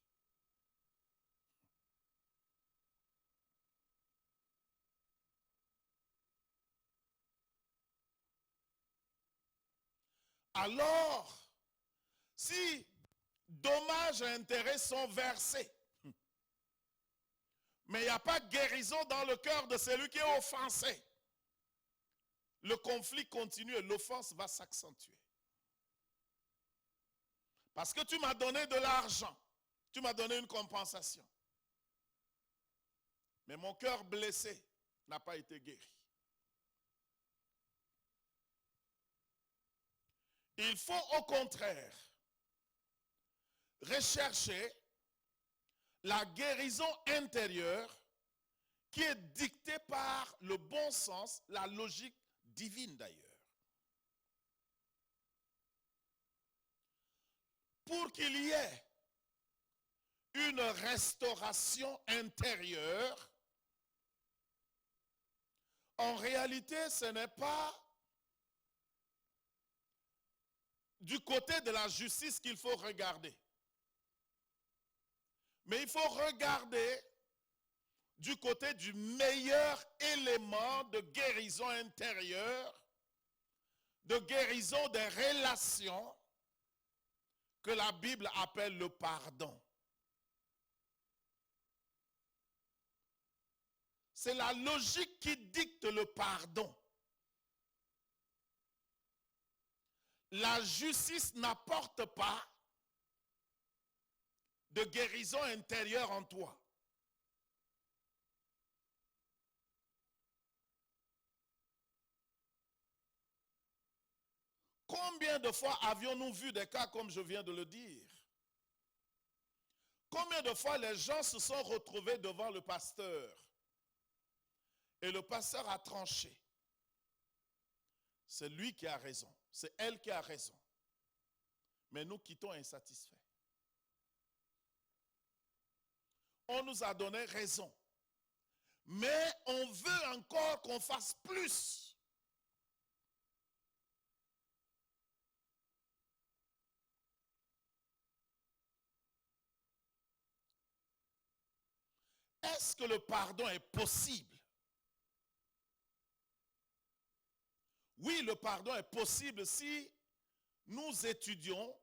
Speaker 3: Alors, si dommages et intérêts sont versés, mais il n'y a pas de guérison dans le cœur de celui qui est offensé, le conflit continue et l'offense va s'accentuer. Parce que tu m'as donné de l'argent, tu m'as donné une compensation. Mais mon cœur blessé n'a pas été guéri. Il faut au contraire rechercher la guérison intérieure qui est dictée par le bon sens, la logique divine d'ailleurs. Pour qu'il y ait une restauration intérieure, en réalité, ce n'est pas du côté de la justice qu'il faut regarder. Mais il faut regarder du côté du meilleur élément de guérison intérieure, de guérison des relations que la Bible appelle le pardon. C'est la logique qui dicte le pardon. La justice n'apporte pas de guérison intérieure en toi. Combien de fois avions-nous vu des cas comme je viens de le dire? Combien de fois les gens se sont retrouvés devant le pasteur et le pasteur a tranché? C'est lui qui a raison, c'est elle qui a raison. Mais nous quittons insatisfaits. On nous a donné raison. Mais on veut encore qu'on fasse plus. Est-ce que le pardon est possible? Oui, le pardon est possible si nous étudions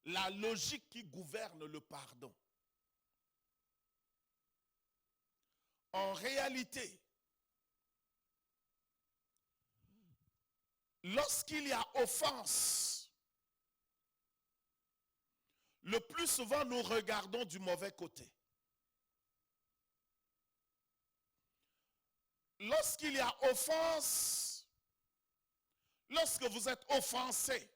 Speaker 3: la logique qui gouverne le pardon. En réalité, lorsqu'il y a offense, le plus souvent nous regardons du mauvais côté. Lorsqu'il y a offense, lorsque vous êtes offensé,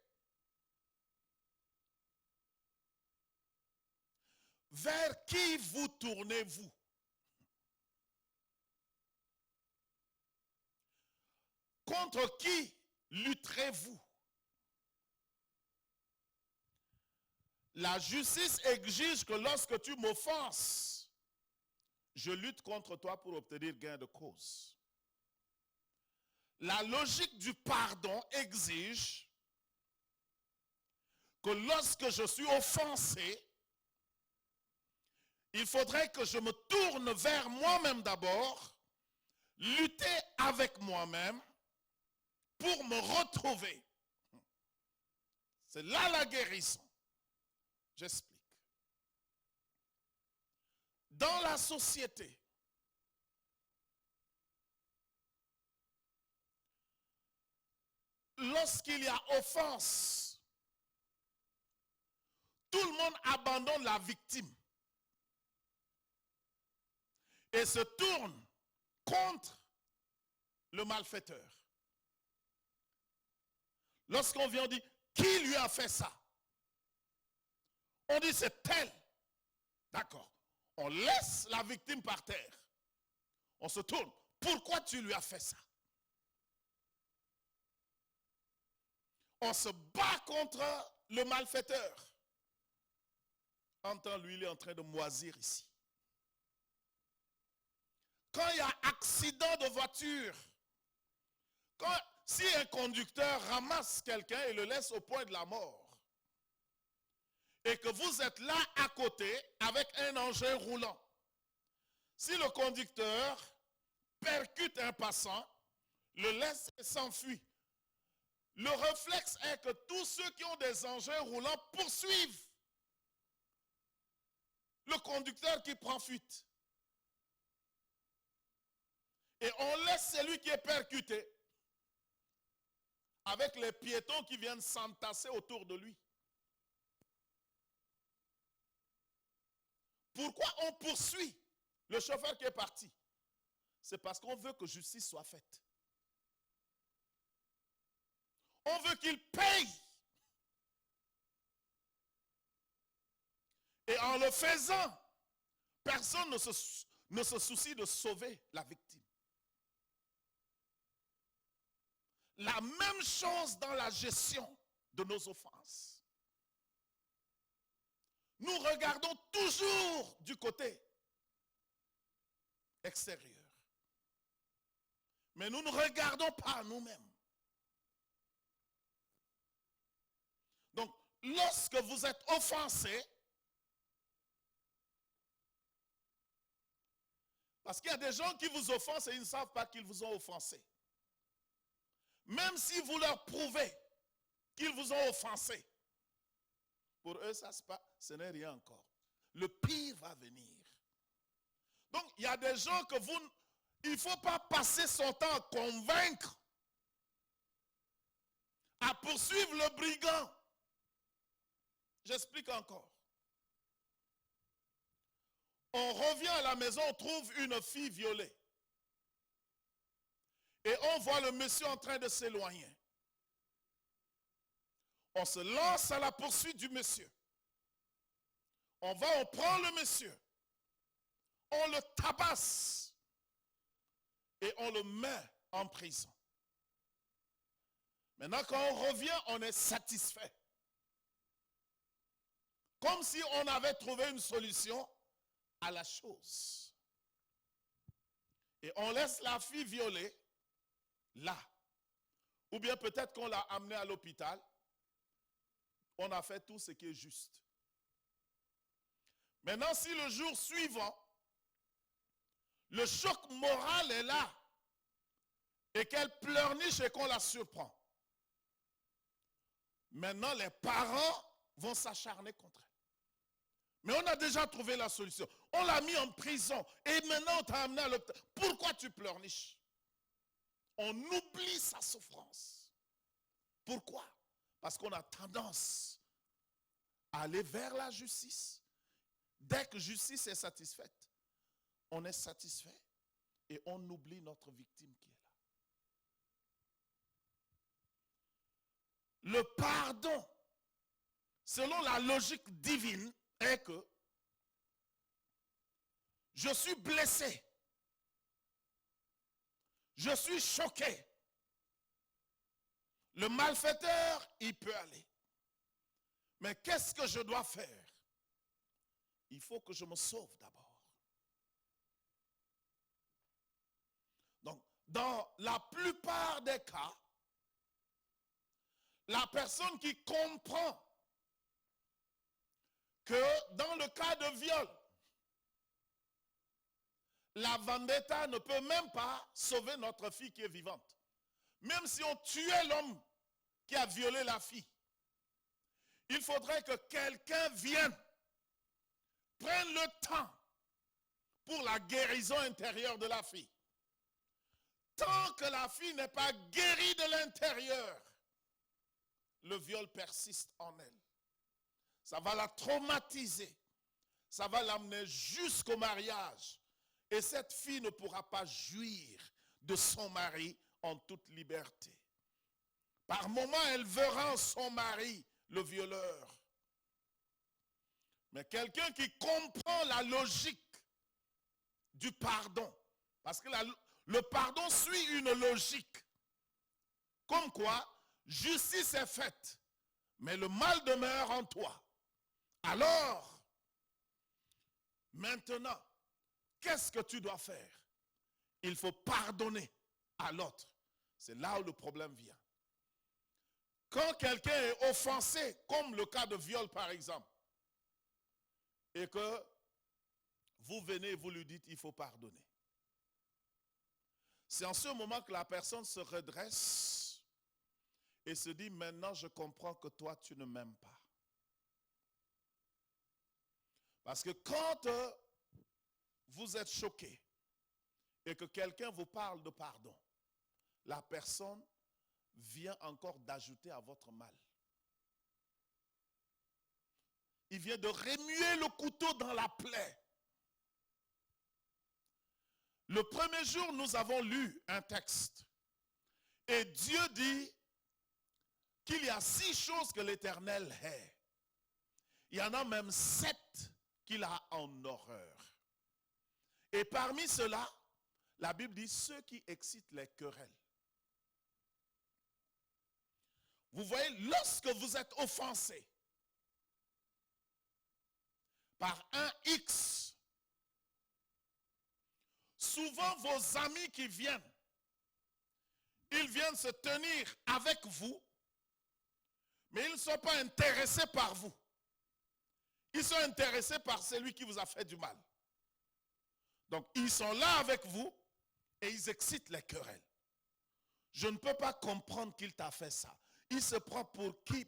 Speaker 3: vers qui vous tournez-vous? Contre qui lutterez-vous? La justice exige que lorsque tu m'offenses, je lutte contre toi pour obtenir gain de cause. La logique du pardon exige que lorsque je suis offensé, il faudrait que je me tourne vers moi-même d'abord, lutter avec moi-même pour me retrouver. C'est là la guérison. J'explique. Dans la société, lorsqu'il y a offense, tout le monde abandonne la victime et se tourne contre le malfaiteur. Lorsqu'on vient, on dit, qui lui a fait ça? On dit, c'est tel. D'accord. On laisse la victime par terre. On se tourne. Pourquoi tu lui as fait ça? On se bat contre le malfaiteur. Entends, lui, il est en train de moisir ici. Quand il y a accident de voiture, quand si un conducteur ramasse quelqu'un et le laisse au point de la mort, et que vous êtes là à côté avec un engin roulant, si le conducteur percute un passant, le laisse et s'enfuit, le réflexe est que tous ceux qui ont des engins roulants poursuivent le conducteur qui prend fuite. Et on laisse celui qui est percuté avec les piétons qui viennent s'entasser autour de lui. Pourquoi on poursuit le chauffeur qui est parti? C'est parce qu'on veut que justice soit faite. On veut qu'il paye. Et en le faisant, personne ne se soucie de sauver la victime. La même chose dans la gestion de nos offenses. Nous regardons toujours du côté extérieur. Mais nous ne regardons pas nous-mêmes. Donc, lorsque vous êtes offensé, parce qu'il y a des gens qui vous offensent et ils ne savent pas qu'ils vous ont offensé. Même si vous leur prouvez qu'ils vous ont offensé, pour eux, ça se passe, ce n'est rien encore. Le pire va venir. Donc, il y a des gens que il ne faut pas passer son temps à convaincre, à poursuivre le brigand. J'explique encore. On revient à la maison, on trouve une fille violée. Et on voit le monsieur en train de s'éloigner. On se lance à la poursuite du monsieur. On prend le monsieur. On le tabasse. Et on le met en prison. Maintenant, quand on revient, on est satisfait. Comme si on avait trouvé une solution à la chose. Et on laisse la fille violée là. Ou bien peut-être qu'on l'a amenée à l'hôpital. On a fait tout ce qui est juste. Maintenant, si le jour suivant, le choc moral est là et qu'elle pleurniche et qu'on la surprend, maintenant les parents vont s'acharner contre elle. Mais on a déjà trouvé la solution. On l'a mis en prison et maintenant on t'a amené à l'hôpital. Pourquoi tu pleurniches? On oublie sa souffrance. Pourquoi? Parce qu'on a tendance à aller vers la justice. Dès que justice est satisfaite, on est satisfait et on oublie notre victime qui est là. Le pardon, selon la logique divine, est que je suis blessé, je suis choqué. Le malfaiteur, il peut aller. Mais qu'est-ce que je dois faire? Il faut que je me sauve d'abord. Donc, dans la plupart des cas, la personne qui comprend que dans le cas de viol, la vendetta ne peut même pas sauver notre fille qui est vivante. Même si on tuait l'homme qui a violé la fille, il faudrait que quelqu'un vienne, prenne le temps pour la guérison intérieure de la fille. Tant que la fille n'est pas guérie de l'intérieur, le viol persiste en elle. Ça va la traumatiser. Ça va l'amener jusqu'au mariage. Et cette fille ne pourra pas jouir de son mari en toute liberté. Par moments, elle verra en son mari le violeur. Mais quelqu'un qui comprend la logique du pardon, parce que le pardon suit une logique, comme quoi justice est faite, mais le mal demeure en toi. Alors, maintenant, qu'est-ce que tu dois faire? Il faut pardonner à l'autre. C'est là où le problème vient. Quand quelqu'un est offensé, comme le cas de viol par exemple, et que vous venez et vous lui dites il faut pardonner. C'est en ce moment que la personne se redresse et se dit maintenant je comprends que toi tu ne m'aimes pas. Parce que quand vous êtes choqué et que quelqu'un vous parle de pardon, la personne vient encore d'ajouter à votre mal. Il vient de remuer le couteau dans la plaie. Le premier jour, nous avons lu un texte. Et Dieu dit qu'il y a 6 choses que l'Éternel hait. Il y en a même 7 qu'il a en horreur. Et parmi ceux-là, la Bible dit ceux qui excitent les querelles. Vous voyez, lorsque vous êtes offensé par un X, souvent vos amis qui viennent, ils viennent se tenir avec vous, mais ils ne sont pas intéressés par vous. Ils sont intéressés par celui qui vous a fait du mal. Donc, ils sont là avec vous et ils excitent les querelles. Je ne peux pas comprendre qu'il t'a fait ça. Il se prend pour qui?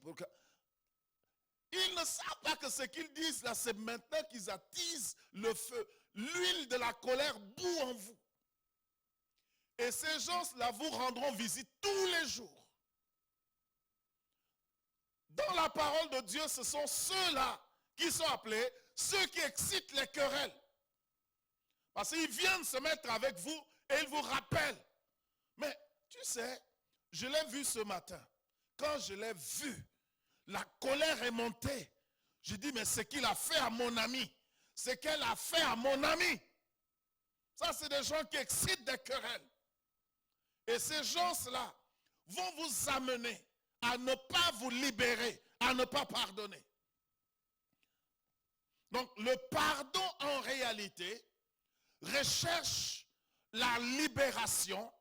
Speaker 3: Ils ne savent pas que ce qu'ils disent là, c'est maintenant qu'ils attisent le feu. L'huile de la colère bout en vous. Et ces gens-là vous rendront visite tous les jours. Dans la parole de Dieu, ce sont ceux-là qui sont appelés ceux qui excitent les querelles. Parce qu'ils viennent se mettre avec vous et ils vous rappellent. Mais tu sais, je l'ai vu ce matin. Quand je l'ai vu, la colère est montée. Je dis, mais ce qu'il a fait à mon ami, ce qu'elle a fait à mon ami. Ça, c'est des gens qui excitent des querelles. Et ces gens-là vont vous amener à ne pas vous libérer, à ne pas pardonner. Donc, le pardon, en réalité, recherche la libération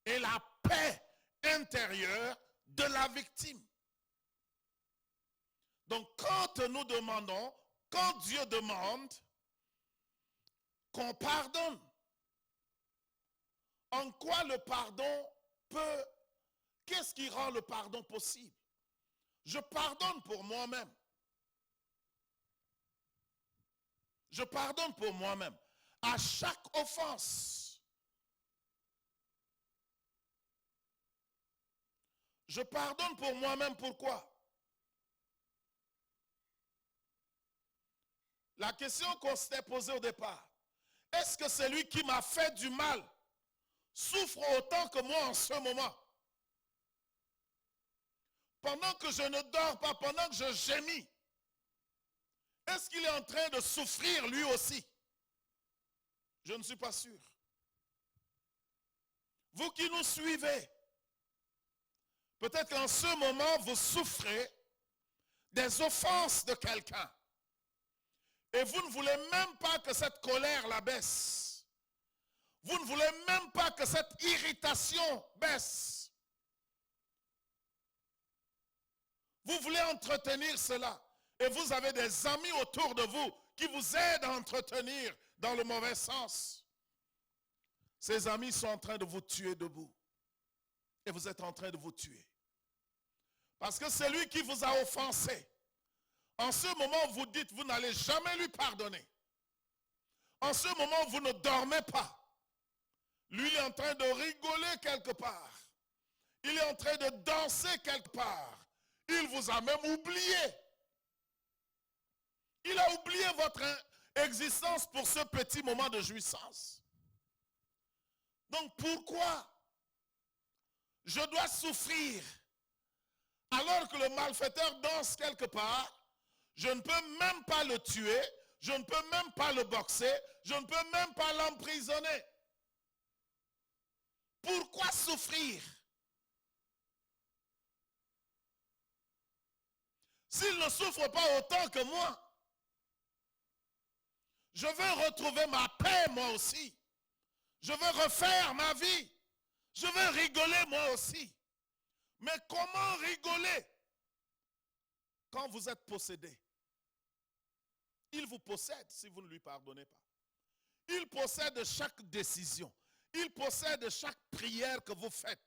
Speaker 3: et la paix intérieure de la victime. Donc, quand nous demandons, quand Dieu demande qu'on pardonne, en quoi le pardon peut, qu'est-ce qui rend le pardon possible? Je pardonne pour moi-même. Je pardonne pour moi-même. À chaque offense, je pardonne pour moi-même. Pourquoi? La question qu'on s'était posée au départ, est-ce que celui qui m'a fait du mal souffre autant que moi en ce moment? Pendant que je ne dors pas, pendant que je gémis, est-ce qu'il est en train de souffrir lui aussi? Je ne suis pas sûr. Vous qui nous suivez, peut-être qu'en ce moment, vous souffrez des offenses de quelqu'un. Et vous ne voulez même pas que cette colère la baisse. Vous ne voulez même pas que cette irritation baisse. Vous voulez entretenir cela. Et vous avez des amis autour de vous qui vous aident à entretenir dans le mauvais sens. Ces amis sont en train de vous tuer debout. Et vous êtes en train de vous tuer. Parce que c'est lui qui vous a offensé. En ce moment, vous dites, vous n'allez jamais lui pardonner. En ce moment, vous ne dormez pas. Lui, il est en train de rigoler quelque part. Il est en train de danser quelque part. Il vous a même oublié. Il a oublié votre existence pour ce petit moment de jouissance. Donc pourquoi je dois souffrir alors que le malfaiteur danse quelque part? Je ne peux même pas le tuer, je ne peux même pas le boxer, je ne peux même pas l'emprisonner. Pourquoi souffrir? S'il ne souffre pas autant que moi, je veux retrouver ma paix moi aussi. Je veux refaire ma vie. Je vais rigoler moi aussi. Mais comment rigoler quand vous êtes possédé? Il vous possède si vous ne lui pardonnez pas. Il possède chaque décision. Il possède chaque prière que vous faites.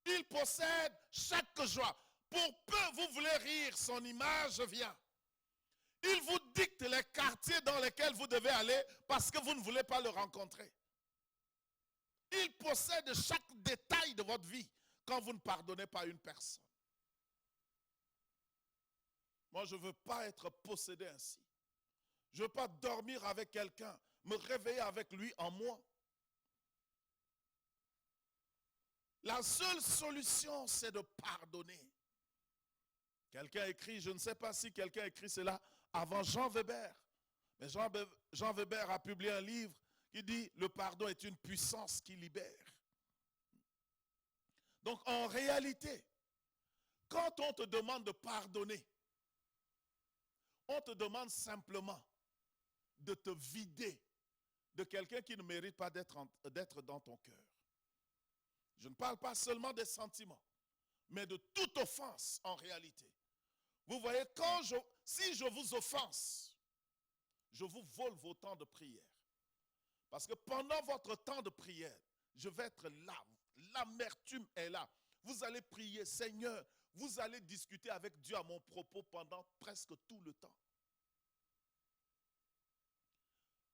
Speaker 3: Il possède chaque joie. Pour peu vous voulez rire, son image vient. Il vous dicte les quartiers dans lesquels vous devez aller parce que vous ne voulez pas le rencontrer. Il possède chaque détail de votre vie quand vous ne pardonnez pas une personne. Moi, je ne veux pas être possédé ainsi. Je ne veux pas dormir avec quelqu'un, me réveiller avec lui en moi. La seule solution, c'est de pardonner. Quelqu'un écrit, je ne sais pas si quelqu'un écrit cela avant Jean Weber. Mais Jean Weber a publié un livre qui dit « Le pardon est une puissance qui libère ». Donc en réalité, quand on te demande de pardonner, on te demande simplement de te vider de quelqu'un qui ne mérite pas d'être dans ton cœur. Je ne parle pas seulement des sentiments, mais de toute offense en réalité. Vous voyez, si je vous offense, je vous vole vos temps de prière. Parce que pendant votre temps de prière, je vais être là. L'amertume est là. Vous allez prier, Seigneur, vous allez discuter avec Dieu à mon propos pendant presque tout le temps.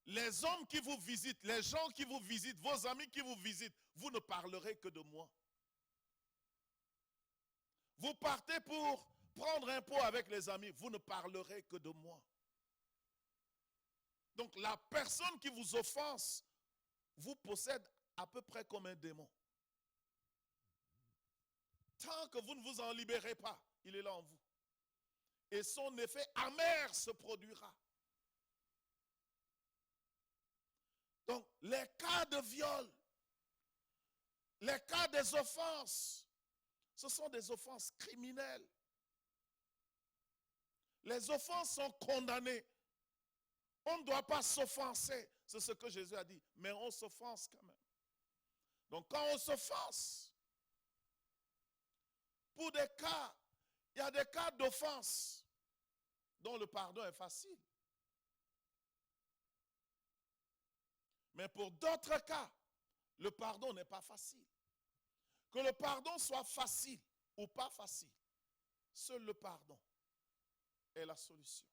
Speaker 3: Les hommes qui vous visitent, les gens qui vous visitent, vos amis qui vous visitent, vous ne parlerez que de moi. Vous partez pour prendre un pot avec les amis, vous ne parlerez que de moi. Donc la personne qui vous offense vous possède à peu près comme un démon. Tant que vous ne vous en libérez pas, il est là en vous. Et son effet amer se produira. Donc les cas de viol, les cas des offenses, ce sont des offenses criminelles. Les offenses sont condamnées. On ne doit pas s'offenser. C'est ce que Jésus a dit. Mais on s'offense quand même. Donc quand on s'offense, pour des cas, il y a des cas d'offense dont le pardon est facile. Mais pour d'autres cas, le pardon n'est pas facile. Que le pardon soit facile ou pas facile, seul le pardon est la solution.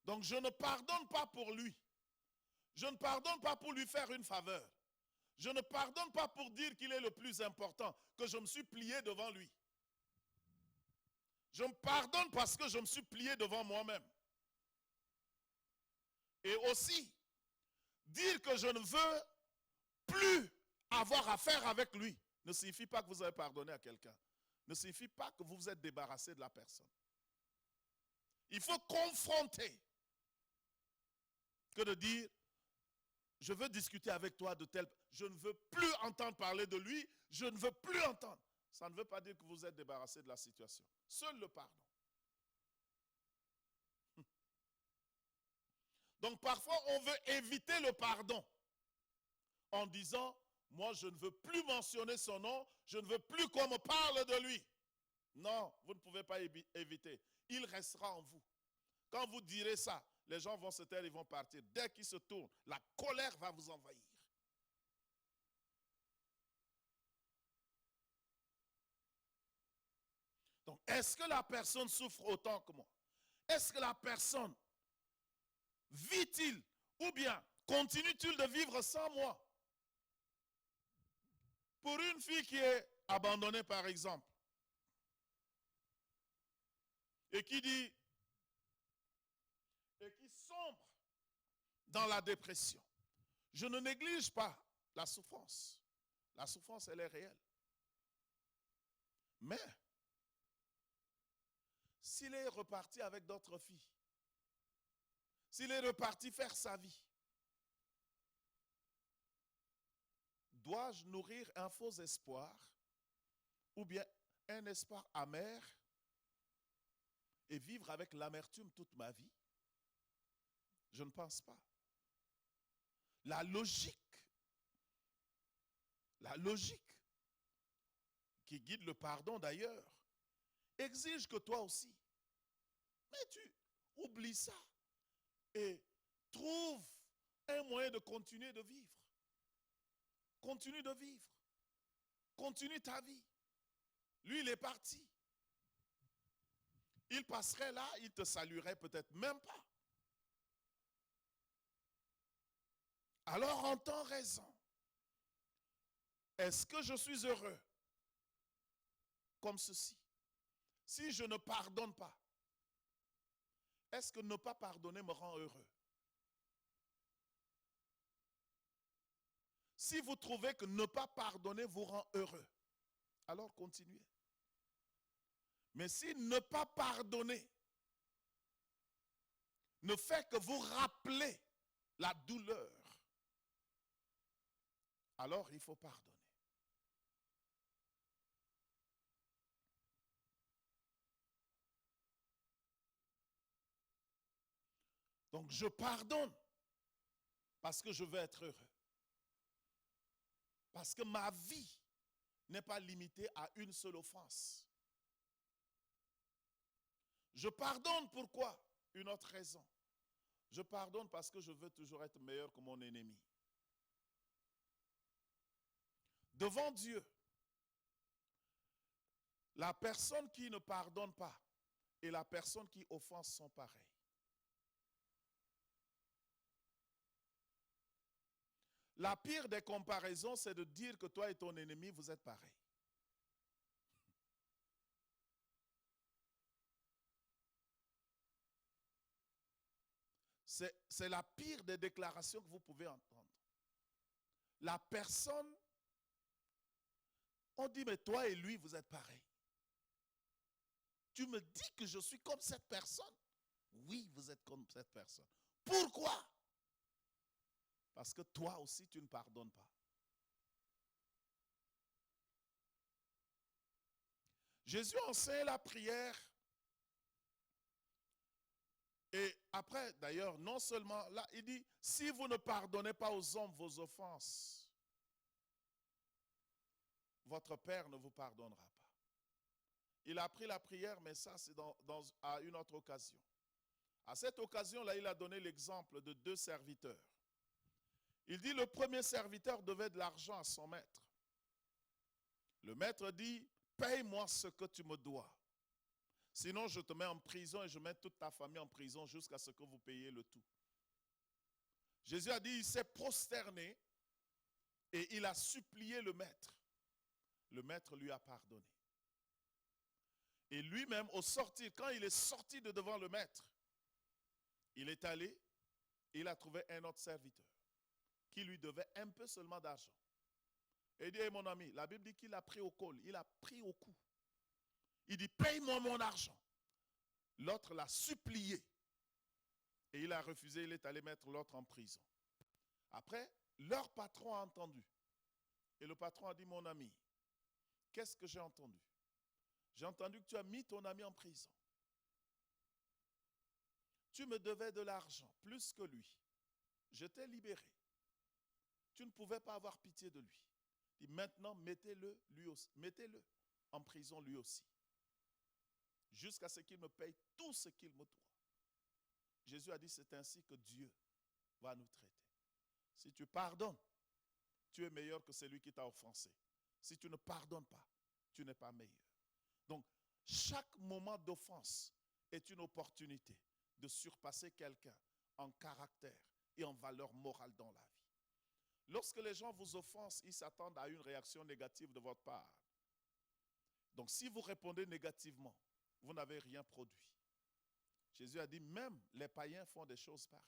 Speaker 3: Donc je ne pardonne pas pour lui. Je ne pardonne pas pour lui faire une faveur. Je ne pardonne pas pour dire qu'il est le plus important, que je me suis plié devant lui. Je me pardonne parce que je me suis plié devant moi-même. Et aussi, dire que je ne veux plus avoir affaire avec lui ne signifie pas que vous avez pardonné à quelqu'un. Ne signifie pas que vous vous êtes débarrassé de la personne. Il faut confronter que de dire je veux discuter avec toi de tel, je ne veux plus entendre parler de lui, je ne veux plus entendre. Ça ne veut pas dire que vous êtes débarrassé de la situation. Seul le pardon. Donc parfois on veut éviter le pardon en disant moi je ne veux plus mentionner son nom, je ne veux plus qu'on me parle de lui. Non, vous ne pouvez pas éviter. Il restera en vous. Quand vous direz ça, les gens vont se taire, ils vont partir. Dès qu'ils se tournent, la colère va vous envahir. Donc, est-ce que la personne souffre autant que moi? Est-ce que la personne vit-il ou bien continue-t-il de vivre sans moi? Pour une fille qui est abandonnée, par exemple, et qui dit, et qui sombre dans la dépression, je ne néglige pas la souffrance. La souffrance, elle est réelle. Mais, s'il est reparti avec d'autres filles, s'il est reparti faire sa vie, dois-je nourrir un faux espoir ou bien un espoir amer et vivre avec l'amertume toute ma vie? Je ne pense pas. La logique qui guide le pardon d'ailleurs, exige que toi aussi, mais tu oublies ça et trouve un moyen de continuer de vivre. Continue de vivre. Continue ta vie. Lui, il est parti. Il passerait là, il te saluerait peut-être même pas. Alors entends raison. Est-ce que je suis heureux comme ceci? Si je ne pardonne pas, est-ce que ne pas pardonner me rend heureux? Si vous trouvez que ne pas pardonner vous rend heureux, alors continuez. Mais si ne pas pardonner ne fait que vous rappeler la douleur, alors il faut pardonner. Donc je pardonne parce que je veux être heureux. Parce que ma vie n'est pas limitée à une seule offense. Je pardonne pourquoi? Une autre raison. Je pardonne parce que je veux toujours être meilleur que mon ennemi. Devant Dieu, la personne qui ne pardonne pas et la personne qui offense sont pareils. La pire des comparaisons, c'est de dire que toi et ton ennemi, vous êtes pareils. C'est la pire des déclarations que vous pouvez entendre. La personne, on dit, mais toi et lui, vous êtes pareils. Tu me dis que je suis comme cette personne? Oui, vous êtes comme cette personne. Pourquoi? Parce que toi aussi, tu ne pardonnes pas. Jésus enseigne la prière. Et après, d'ailleurs, non seulement là, il dit, si vous ne pardonnez pas aux hommes vos offenses, votre Père ne vous pardonnera pas. Il a appris la prière, mais ça, c'est à une autre occasion. À cette occasion-là, il a donné l'exemple de 2 serviteurs. Il dit, le premier serviteur devait de l'argent à son maître. Le maître dit, paye-moi ce que tu me dois. Sinon, je te mets en prison et je mets toute ta famille en prison jusqu'à ce que vous payiez le tout. Jésus a dit, il s'est prosterné et il a supplié le maître. Le maître lui a pardonné. Et lui-même, au sortir, quand il est sorti de devant le maître, il est allé et il a trouvé un autre serviteur qui lui devait un peu seulement d'argent. Et il dit, hey, mon ami, la Bible dit qu'il a pris au col, il a pris au cou. Il dit, paye-moi mon argent. L'autre l'a supplié. Et il a refusé, il est allé mettre l'autre en prison. Après, leur patron a entendu. Et le patron a dit, mon ami, qu'est-ce que j'ai entendu? J'ai entendu que tu as mis ton ami en prison. Tu me devais de l'argent, plus que lui. Je t'ai libéré. Tu ne pouvais pas avoir pitié de lui. Il dit, maintenant, mettez-le lui aussi. Mettez-le en prison lui aussi. Jusqu'à ce qu'il me paye tout ce qu'il me doit. Jésus a dit, c'est ainsi que Dieu va nous traiter. Si tu pardonnes, tu es meilleur que celui qui t'a offensé. Si tu ne pardonnes pas, tu n'es pas meilleur. Donc, chaque moment d'offense est une opportunité de surpasser quelqu'un en caractère et en valeur morale dans la vie. Lorsque les gens vous offensent, ils s'attendent à une réaction négative de votre part. Donc, si vous répondez négativement, vous n'avez rien produit. Jésus a dit, même les païens font des choses pareilles.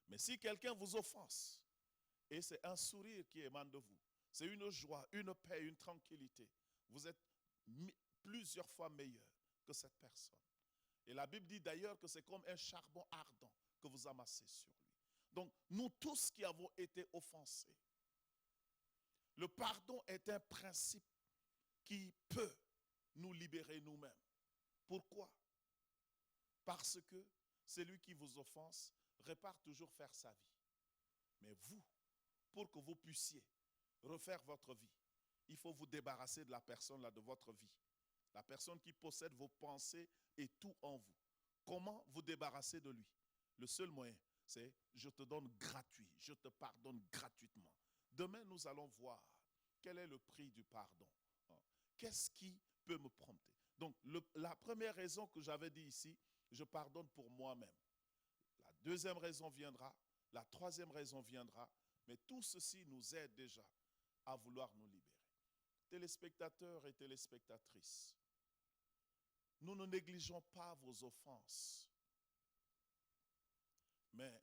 Speaker 3: Mais si quelqu'un vous offense, et c'est un sourire qui émane de vous, c'est une joie, une paix, une tranquillité, vous êtes plusieurs fois meilleur que cette personne. Et la Bible dit d'ailleurs que c'est comme un charbon ardent que vous amassez sur lui. Donc, nous tous qui avons été offensés, le pardon est un principe qui peut nous libérer nous-mêmes. Pourquoi? Parce que celui qui vous offense répare toujours faire sa vie. Mais vous, pour que vous puissiez refaire votre vie, il faut vous débarrasser de la personne là de votre vie. La personne qui possède vos pensées et tout en vous. Comment vous débarrasser de lui? Le seul moyen, c'est je te donne gratuit, je te pardonne gratuitement. Demain, nous allons voir quel est le prix du pardon. Qu'est-ce qui peut me prompter? Donc, la première raison que j'avais dit ici, je pardonne pour moi-même. La deuxième raison viendra, la troisième raison viendra, mais tout ceci nous aide déjà à vouloir nous libérer. Téléspectateurs et téléspectatrices, nous ne négligeons pas vos offenses, mais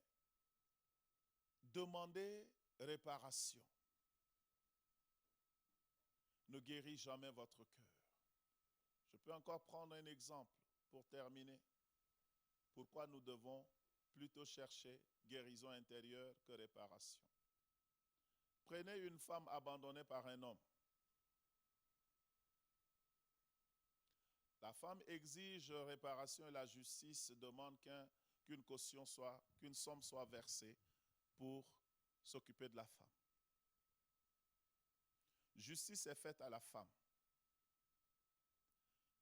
Speaker 3: demander réparation ne guérit jamais votre cœur. Je peux encore prendre un exemple pour terminer. Pourquoi nous devons plutôt chercher guérison intérieure que réparation? Prenez une femme abandonnée par un homme. La femme exige réparation et la justice demande qu'une caution qu'une somme soit versée pour s'occuper de la femme. Justice est faite à la femme.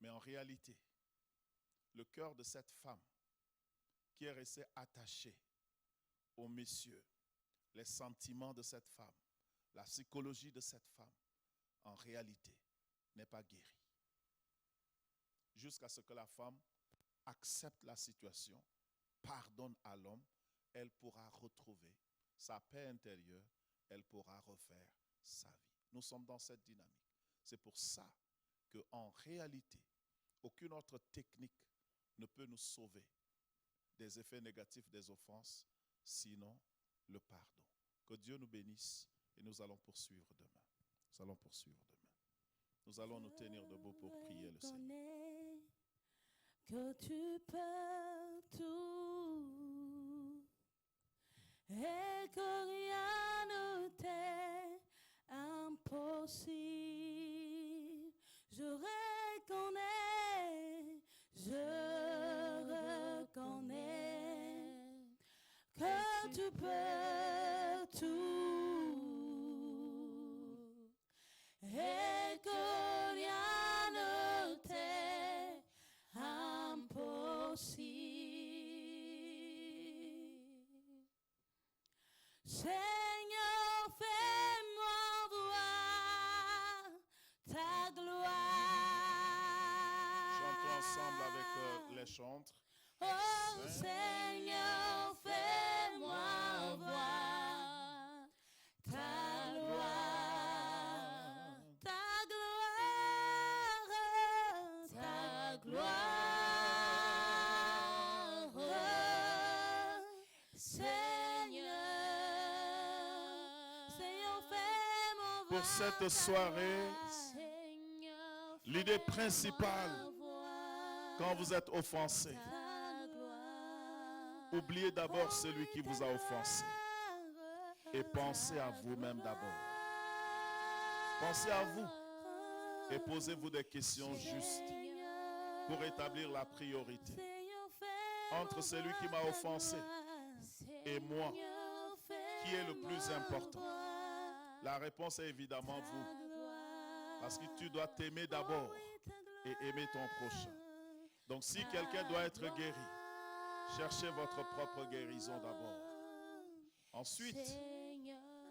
Speaker 3: Mais en réalité, le cœur de cette femme qui est resté attaché au monsieur, les sentiments de cette femme, la psychologie de cette femme, en réalité, n'est pas guérie. Jusqu'à ce que la femme accepte la situation, pardonne à l'homme, elle pourra retrouver sa paix intérieure, elle pourra refaire sa vie. Nous sommes dans cette dynamique. C'est pour ça qu'en réalité, aucune autre technique ne peut nous sauver des effets négatifs des offenses, sinon le pardon. Que Dieu nous bénisse et nous allons poursuivre demain. Nous allons poursuivre demain. Nous allons nous tenir debout pour prier le Seigneur.
Speaker 2: Que tu peux tout et que rien ne t'est impossible. Je reconnais que tu peux tout et que rien ne t'est impossible. Seigneur, fais-moi voir ta gloire.
Speaker 3: Chantons ensemble avec les chantres.
Speaker 2: Oh Seigneur, fais-moi voir ta gloire, ta gloire, ta gloire. Seigneur, Seigneur, fais-moi voir.
Speaker 3: Pour cette soirée,
Speaker 2: Seigneur,
Speaker 3: l'idée principale,
Speaker 2: fais-moi voir
Speaker 3: quand vous êtes offensé,
Speaker 2: ta gloire.
Speaker 3: oubliez d'abord celui qui vous a offensé et pensez à vous-même d'abord. Pensez à vous et posez-vous des questions justes pour établir la priorité entre celui qui m'a offensé et moi. Qui est le plus important? La réponse est évidemment vous. Parce que tu dois t'aimer d'abord et aimer ton prochain. Donc si quelqu'un doit être guéri, cherchez votre propre guérison d'abord. Ensuite,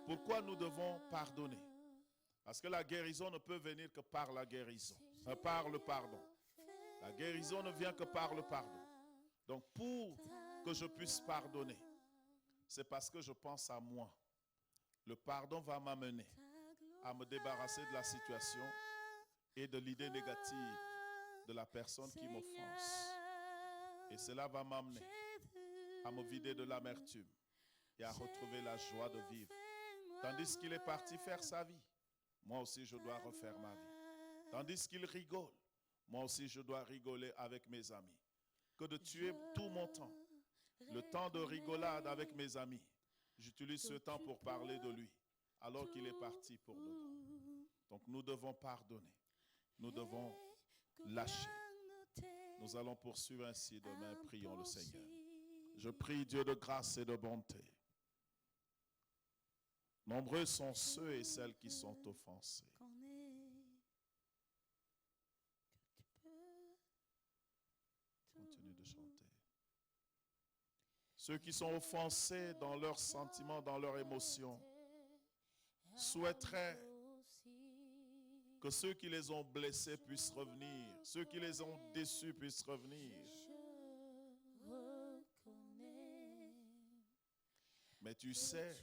Speaker 3: pourquoi nous devons pardonner? Parce que la guérison ne peut venir que par la guérison, par le pardon. La guérison ne vient que par le pardon. Donc pour que je puisse pardonner, c'est parce que je pense à moi. Le pardon va m'amener à me débarrasser de la situation et de l'idée négative de la personne qui m'offense. Et cela va m'amener à me vider de l'amertume et à retrouver la joie de vivre. Tandis qu'il est parti faire sa vie, moi aussi je dois refaire ma vie. Tandis qu'il rigole, moi aussi je dois rigoler avec mes amis. Que de tuer tout mon temps, le temps de rigolade avec mes amis, j'utilise ce temps pour parler de lui, alors qu'il est parti pour de bon. Donc nous devons pardonner, nous devons lâcher. Nous allons poursuivre ainsi demain, prions le Seigneur. Je prie Dieu de grâce et de bonté Nombreux sont ceux et celles qui sont offensés. Continue de chanter. Ceux qui sont offensés dans leurs sentiments, dans leurs émotions, souhaiteraient que ceux qui les ont blessés puissent revenir, ceux qui les ont déçus puissent revenir. Mais tu sais,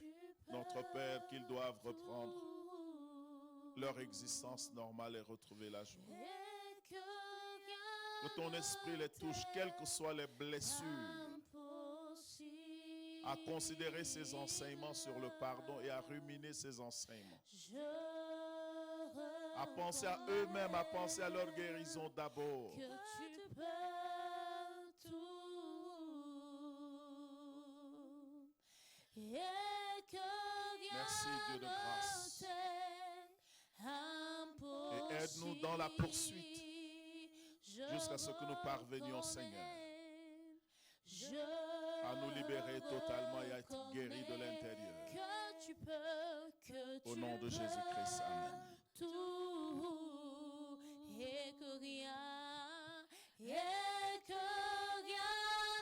Speaker 3: notre Père, qu'ils doivent reprendre leur existence normale et retrouver la joie. Que ton esprit les touche, quelles que soient les blessures, à considérer ces enseignements sur le pardon et à ruminer ces enseignements. À penser à eux-mêmes, à penser à leur guérison d'abord. Merci Dieu de grâce. Et aide-nous dans la poursuite jusqu'à ce que nous parvenions, Seigneur, à nous libérer totalement et à être guéris de l'intérieur. Au nom de Jésus-Christ, amen.
Speaker 2: Et que rien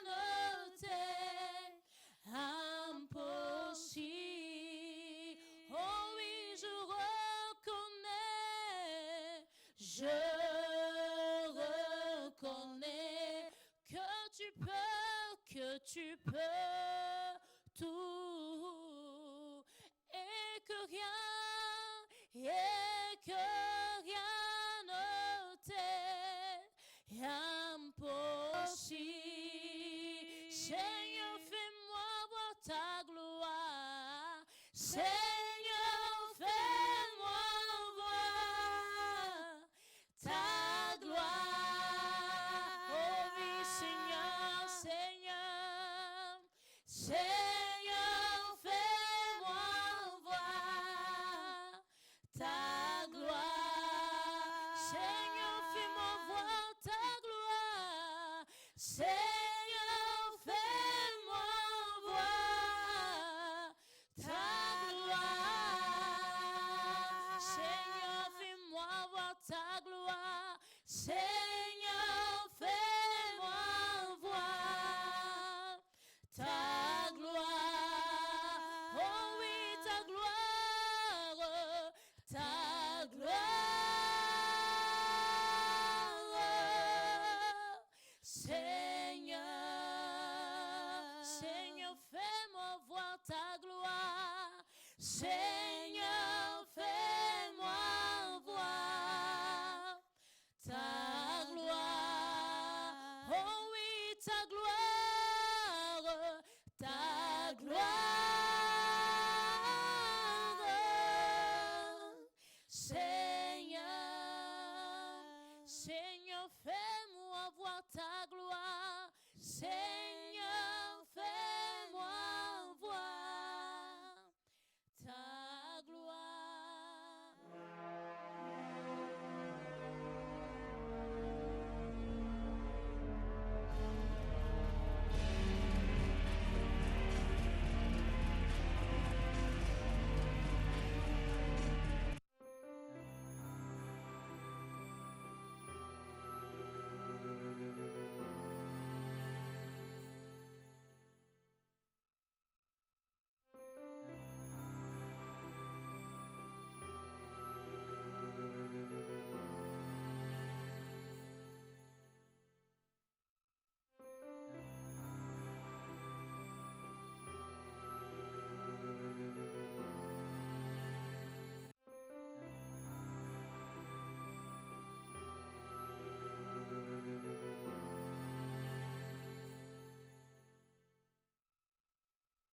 Speaker 2: ne t'est impossible. Oh oui, je reconnais que tu peux tout, et que rien ne t'est impossible. Seigneur, fais-moi voir ta gloire. Seigneur, fais-moi voir ta gloire. Oh oui, Seigneur, fais-moi voir ta gloire. Seigneur, fais-moi voir ta gloire. Seigneur, fais-moi voir ta gloire. Seigneur, fais-moi voir ta gloire. Seigneur, fais-moi voir ta gloire. Oh oui, ta gloire, ta gloire. Seigneur, fais-moi voir ta gloire. Seigneur, fais-moi voir ta gloire. Oh oui, ta gloire, ta gloire. Seigneur, fais-moi voir ta gloire. Seigneur,